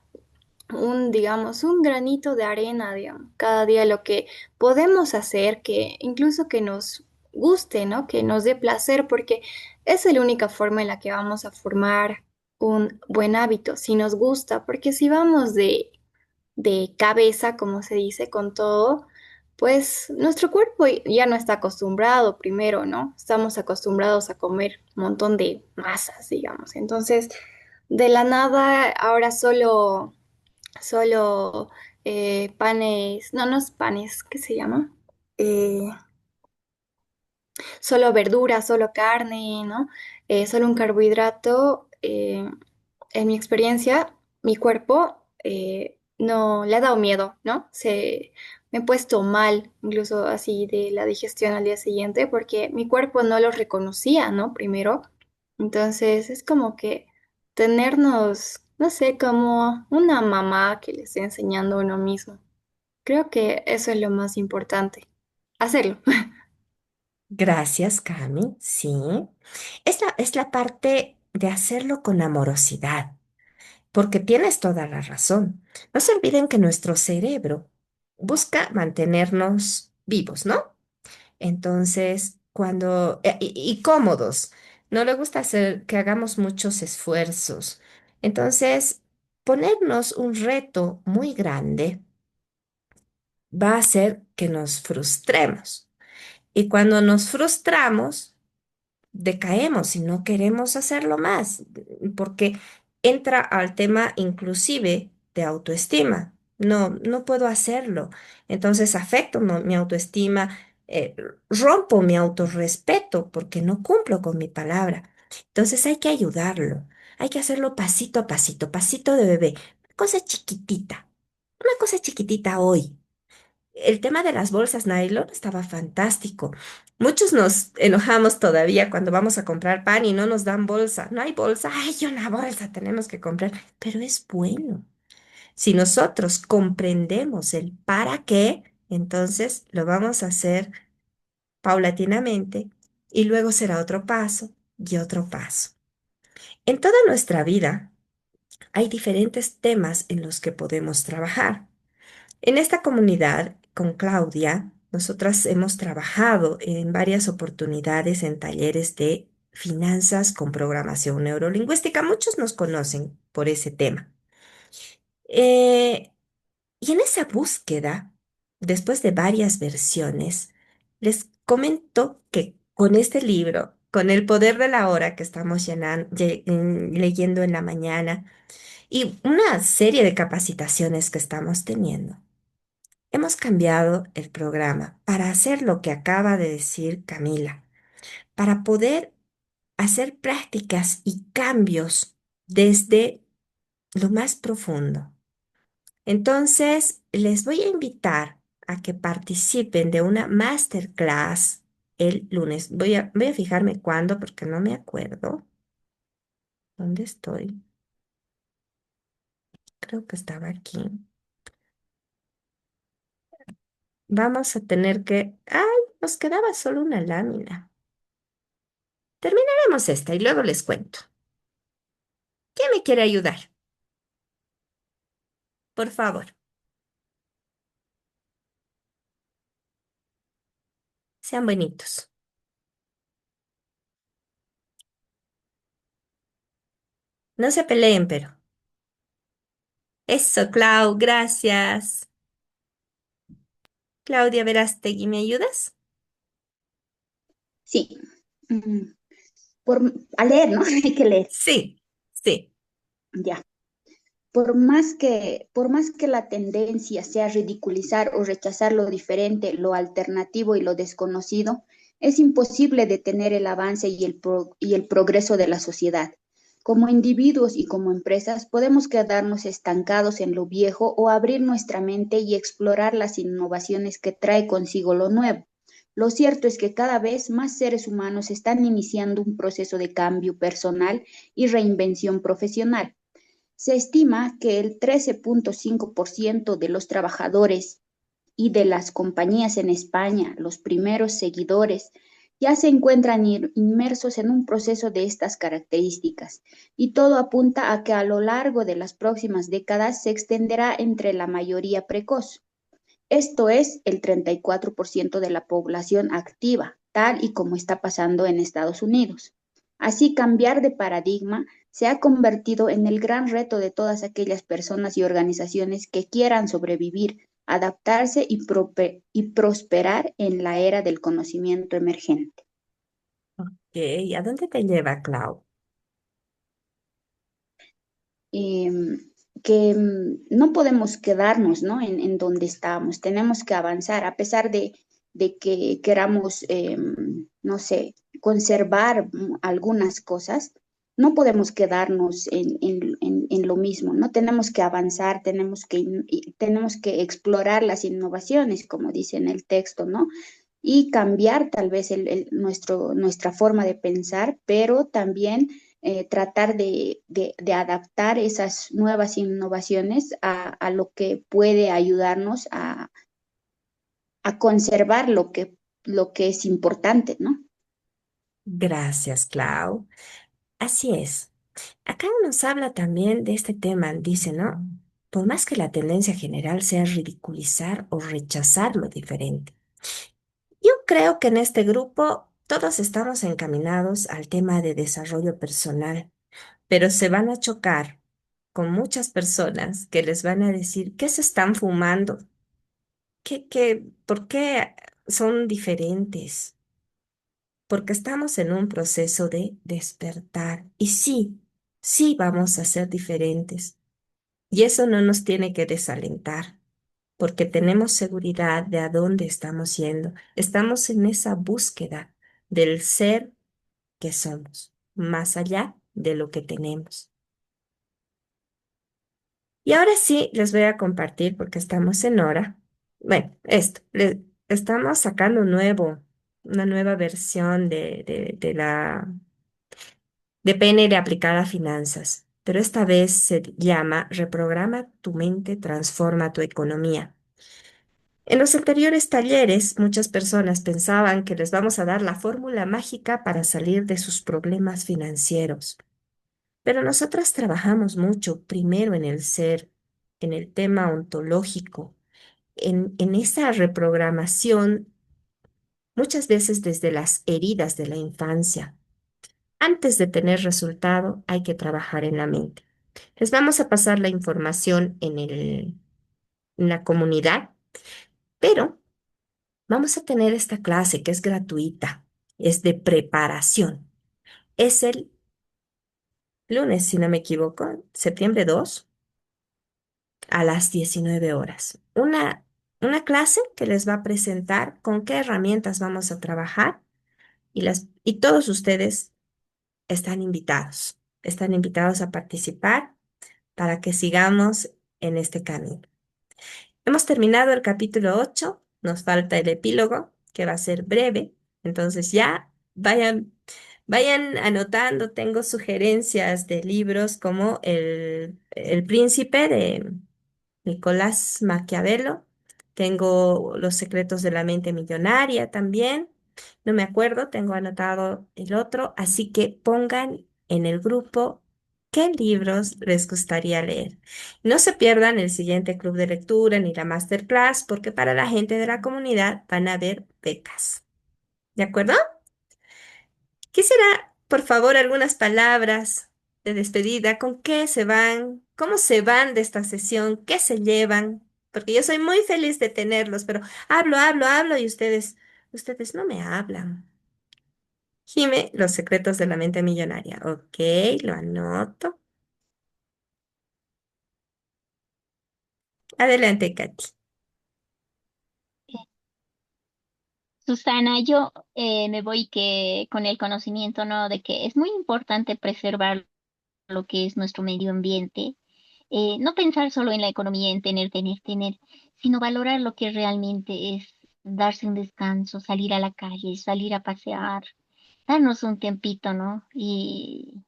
digamos, un granito de arena, digamos, cada día lo que podemos hacer, que incluso que nos guste, ¿no? Que nos dé placer, porque esa es la única forma en la que vamos a formar un buen hábito, si nos gusta, porque si vamos de cabeza, como se dice, con todo, pues nuestro cuerpo ya no está acostumbrado primero, ¿no? Estamos acostumbrados a comer un montón de masas, digamos. Entonces, de la nada, ahora solo panes, no, no es panes, ¿qué se llama? Eh, Solo verdura, solo carne, ¿no? Solo un carbohidrato. En mi experiencia, mi cuerpo no le ha dado miedo, ¿no? Me he puesto mal, incluso así de la digestión al día siguiente, porque mi cuerpo no lo reconocía, ¿no? Primero. Entonces es como que tenernos, no sé, como una mamá que le esté enseñando a uno mismo. Creo que eso es lo más importante, hacerlo. Gracias, Cami. Sí. Es la parte de hacerlo con amorosidad, porque tienes toda la razón. No se olviden que nuestro cerebro busca mantenernos vivos, ¿no? Entonces, y cómodos, no le gusta hacer que hagamos muchos esfuerzos. Entonces, ponernos un reto muy grande va a hacer que nos frustremos. Y cuando nos frustramos, decaemos y no queremos hacerlo más, porque entra al tema inclusive de autoestima. No, no puedo hacerlo. Entonces afecto mi autoestima, eh, rompo mi autorrespeto porque no cumplo con mi palabra. Entonces hay que ayudarlo. Hay que hacerlo pasito, pasito de bebé. Una cosa chiquitita hoy. El tema de las bolsas nylon estaba fantástico. Muchos nos enojamos todavía cuando vamos a comprar pan y no nos dan bolsa. No hay bolsa, hay una bolsa, tenemos que comprar. Pero es bueno. Si nosotros comprendemos el para qué, entonces lo vamos a hacer paulatinamente y luego será otro paso y otro paso. En toda nuestra vida hay diferentes temas en los que podemos trabajar. En esta comunidad con Claudia, nosotras hemos trabajado en varias oportunidades en talleres de finanzas con programación neurolingüística. Muchos nos conocen por ese tema. Eh, y en esa búsqueda, después de varias versiones, les comento que con este libro, con El poder de la hora que estamos leyendo en la mañana y una serie de capacitaciones que estamos teniendo, hemos cambiado el programa para hacer lo que acaba de decir Camila, para poder hacer prácticas y cambios desde lo más profundo. Entonces, les voy a invitar a que participen de una masterclass el lunes. Voy a fijarme cuándo porque no me acuerdo. ¿Dónde estoy? Creo que estaba aquí. Vamos a tener que... ¡Ay! Nos quedaba solo una lámina. Terminaremos esta y luego les cuento. ¿Quién me quiere ayudar? Por favor, sean bonitos. No se peleen, pero. Eso, Clau, gracias. Claudia Verástegui, ¿me ayudas? Sí, mm, a leer, ¿no? Hay que leer, Sí, sí. ya. Por más que la tendencia sea ridiculizar o rechazar lo diferente, lo alternativo y lo desconocido, es imposible detener el avance y el progreso de la sociedad. Como individuos y como empresas, podemos quedarnos estancados en lo viejo o abrir nuestra mente y explorar las innovaciones que trae consigo lo nuevo. Lo cierto es que cada vez más seres humanos están iniciando un proceso de cambio personal y reinvención profesional. Se estima que el 13.5% de los trabajadores y de las compañías en España, los primeros seguidores, ya se encuentran inmersos en un proceso de estas características, y todo apunta a que a lo largo de las próximas décadas se extenderá entre la mayoría precoz. Esto es el 34% de la población activa, tal y como está pasando en Estados Unidos. Así, cambiar de paradigma se ha convertido en el gran reto de todas aquellas personas y organizaciones que quieran sobrevivir, adaptarse y prosperar en la era del conocimiento emergente. Ok, ¿a dónde te lleva, Clau? em, que no podemos quedarnos, ¿no? En donde estamos, tenemos que avanzar, a pesar de que queramos, no sé, conservar algunas cosas, no podemos quedarnos en lo mismo, ¿no? Tenemos que avanzar, tenemos que explorar las innovaciones, como dice en el texto, ¿no? Y cambiar tal vez nuestra forma de pensar, pero también tratar de adaptar esas nuevas innovaciones a lo que puede ayudarnos a conservar lo que es importante, ¿no? Gracias, Clau. Así es. Acá nos habla también de este tema, dice, ¿no? Por más que la tendencia general sea ridiculizar o rechazar lo diferente. Yo creo que en este grupo todos estamos encaminados al tema de desarrollo personal, pero se van a chocar con muchas personas que les van a decir, ¿qué se están fumando? ¿Por qué son diferentes? Porque estamos en un proceso de despertar. Y sí, sí vamos a ser diferentes. Y eso no nos tiene que desalentar, porque tenemos seguridad de a dónde estamos yendo. Estamos en esa búsqueda del ser que somos, más allá de lo que tenemos. Y ahora sí les voy a compartir, porque estamos en hora. Bueno, estamos sacando una nueva versión de PNL aplicada a finanzas, pero esta vez se llama Reprograma tu mente, transforma tu economía. En los anteriores talleres, muchas personas pensaban que les vamos a dar la fórmula mágica para salir de sus problemas financieros, pero nosotras trabajamos mucho primero en el ser, en el tema ontológico, en esa reprogramación, muchas veces desde las heridas de la infancia. Antes de tener resultado, hay que trabajar en la mente. Les vamos a pasar la información en la comunidad, pero vamos a tener esta clase que es gratuita, es de preparación. Es el lunes, si no me equivoco, septiembre 2 a las 19 horas. Una clase que les va a presentar con qué herramientas vamos a trabajar y todos ustedes están invitados a participar para que sigamos en este camino. Hemos terminado el capítulo 8, nos falta el epílogo, que va a ser breve, entonces ya vayan anotando, tengo sugerencias de libros como El Príncipe de Nicolás Maquiavelo. Tengo Los secretos de la mente millonaria también. No me acuerdo, tengo anotado el otro, así que pongan en el grupo qué libros les gustaría leer. No se pierdan el siguiente club de lectura ni la masterclass, porque para la gente de la comunidad van a haber becas. ¿De acuerdo? Quisiera, por favor, algunas palabras de despedida. ¿Con qué se van? ¿Cómo se van de esta sesión? ¿Qué se llevan? Porque yo soy muy feliz de tenerlos, pero hablo y ustedes no me hablan. Jime, Los secretos de la mente millonaria. Ok, lo anoto. Adelante, Katy. Susana, yo me voy que con el conocimiento, ¿no? De que es muy importante preservar lo que es nuestro medio ambiente. No pensar solo en la economía, en tener, sino valorar lo que realmente es darse un descanso, salir a la calle, salir a pasear, darnos un tiempito, ¿no? Y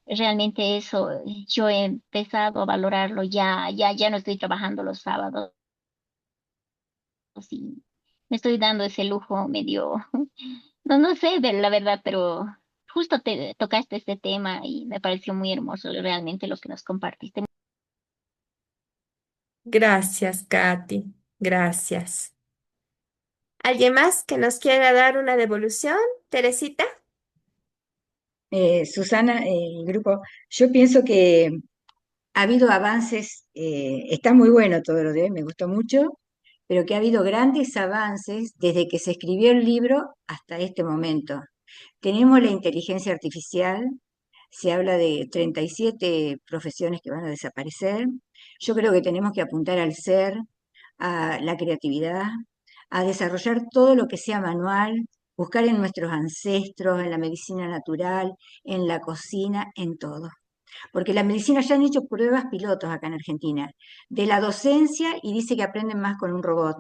realmente eso, yo he empezado a valorarlo ya no estoy trabajando los sábados y me estoy dando ese lujo medio, no sé de la verdad, pero justo te tocaste este tema y me pareció muy hermoso realmente lo que nos compartiste. Gracias, Katy. Gracias. ¿Alguien más que nos quiera dar una devolución? Teresita. Susana, el grupo, yo pienso que ha habido avances, está muy bueno todo lo de hoy, me gustó mucho, pero que ha habido grandes avances desde que se escribió el libro hasta este momento. Tenemos la inteligencia artificial, se habla de 37 profesiones que van a desaparecer. Yo creo que tenemos que apuntar al ser, a la creatividad, a desarrollar todo lo que sea manual, buscar en nuestros ancestros, en la medicina natural, en la cocina, en todo. Porque la medicina ya han hecho pruebas pilotos acá en Argentina, de la docencia y dice que aprenden más con un robot,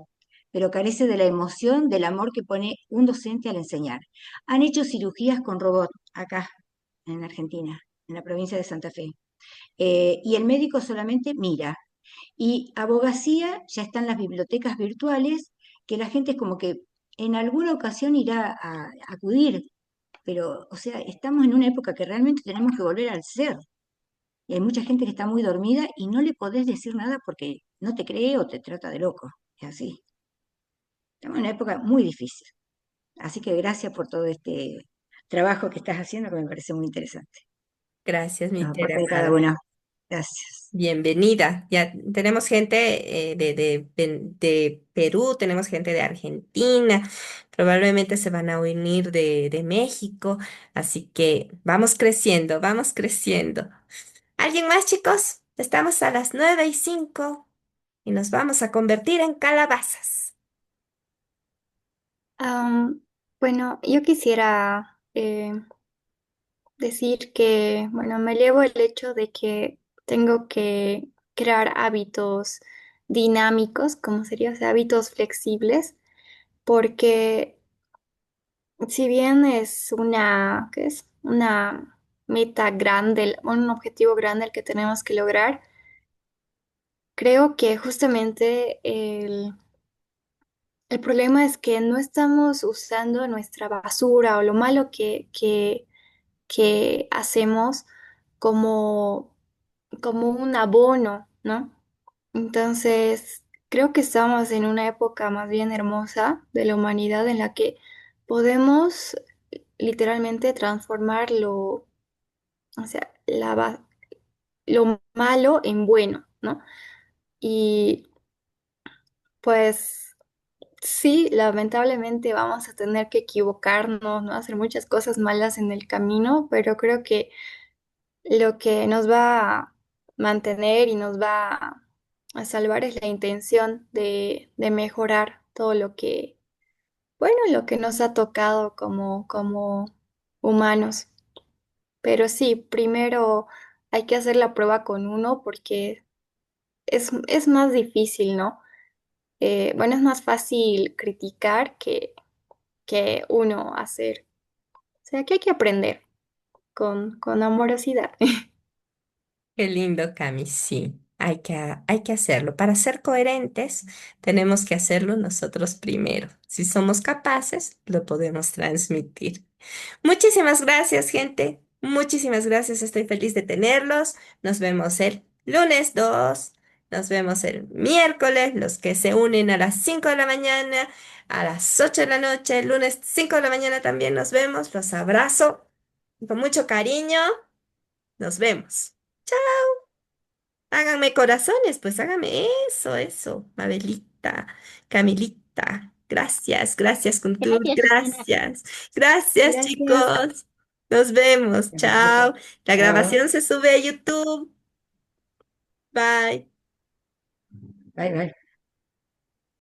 pero carece de la emoción, del amor que pone un docente al enseñar. Han hecho cirugías con robot acá en Argentina, en la provincia de Santa Fe. Y el médico solamente mira. Y abogacía, ya están las bibliotecas virtuales, que la gente es como que en alguna ocasión irá a acudir, pero, o sea, estamos en una época que realmente tenemos que volver al ser. Y hay mucha gente que está muy dormida y no le podés decir nada porque no te cree o te trata de loco. Es así. Estamos en una época muy difícil. Así que gracias por todo este trabajo que estás haciendo que me parece muy interesante. Gracias, mi Los Tere aportes de cada amada. uno. Gracias. Bienvenida. Ya tenemos gente de Perú, tenemos gente de Argentina, probablemente se van a unir de México, así que vamos creciendo, vamos creciendo. ¿Alguien más, chicos? Estamos a las 9:05 y nos vamos a convertir en calabazas. Am, bueno, yo quisiera decir que, bueno, me llevo el hecho de que tengo que crear hábitos dinámicos, como sería, o sea, hábitos flexibles, porque si bien es una, ¿qué es? Una meta grande, un objetivo grande el que tenemos que lograr, creo que justamente el problema es que no estamos usando nuestra basura o lo malo que hacemos como, como un abono, ¿no? Entonces, creo que estamos en una época más bien hermosa de la humanidad en la que podemos literalmente transformar o sea, lo malo en bueno, ¿no? Y pues sí, lamentablemente vamos a tener que equivocarnos, ¿no? Hacer muchas cosas malas en el camino, pero creo que lo que nos va a mantener y nos va a salvar es la intención de mejorar todo lo que, bueno, lo que nos ha tocado como humanos. Pero sí, primero hay que hacer la prueba con uno porque es más difícil, ¿no? Bueno, es más fácil criticar que uno hacer. O sea, que hay que aprender con amorosidad. Qué lindo, Cami, sí, hay que hacerlo. Para ser coherentes, tenemos que hacerlo nosotros primero. Si somos capaces, lo podemos transmitir. Muchísimas gracias, gente. Muchísimas gracias. Estoy feliz de tenerlos. Nos vemos el lunes 2. Nos vemos el miércoles, los que se unen a las 5 de la mañana, a las 8 de la noche, el lunes 5 de la mañana también nos vemos. Los abrazo con mucho cariño. Nos vemos. Háganme corazones, pues háganme eso, eso. Mabelita, Camilita, gracias, gracias, Kuntur, Gracias, Susana. gracias. Gracias, Gracias. chicos. Nos vemos, chao. La Chao. grabación se sube a YouTube. Bye. Bye, bye.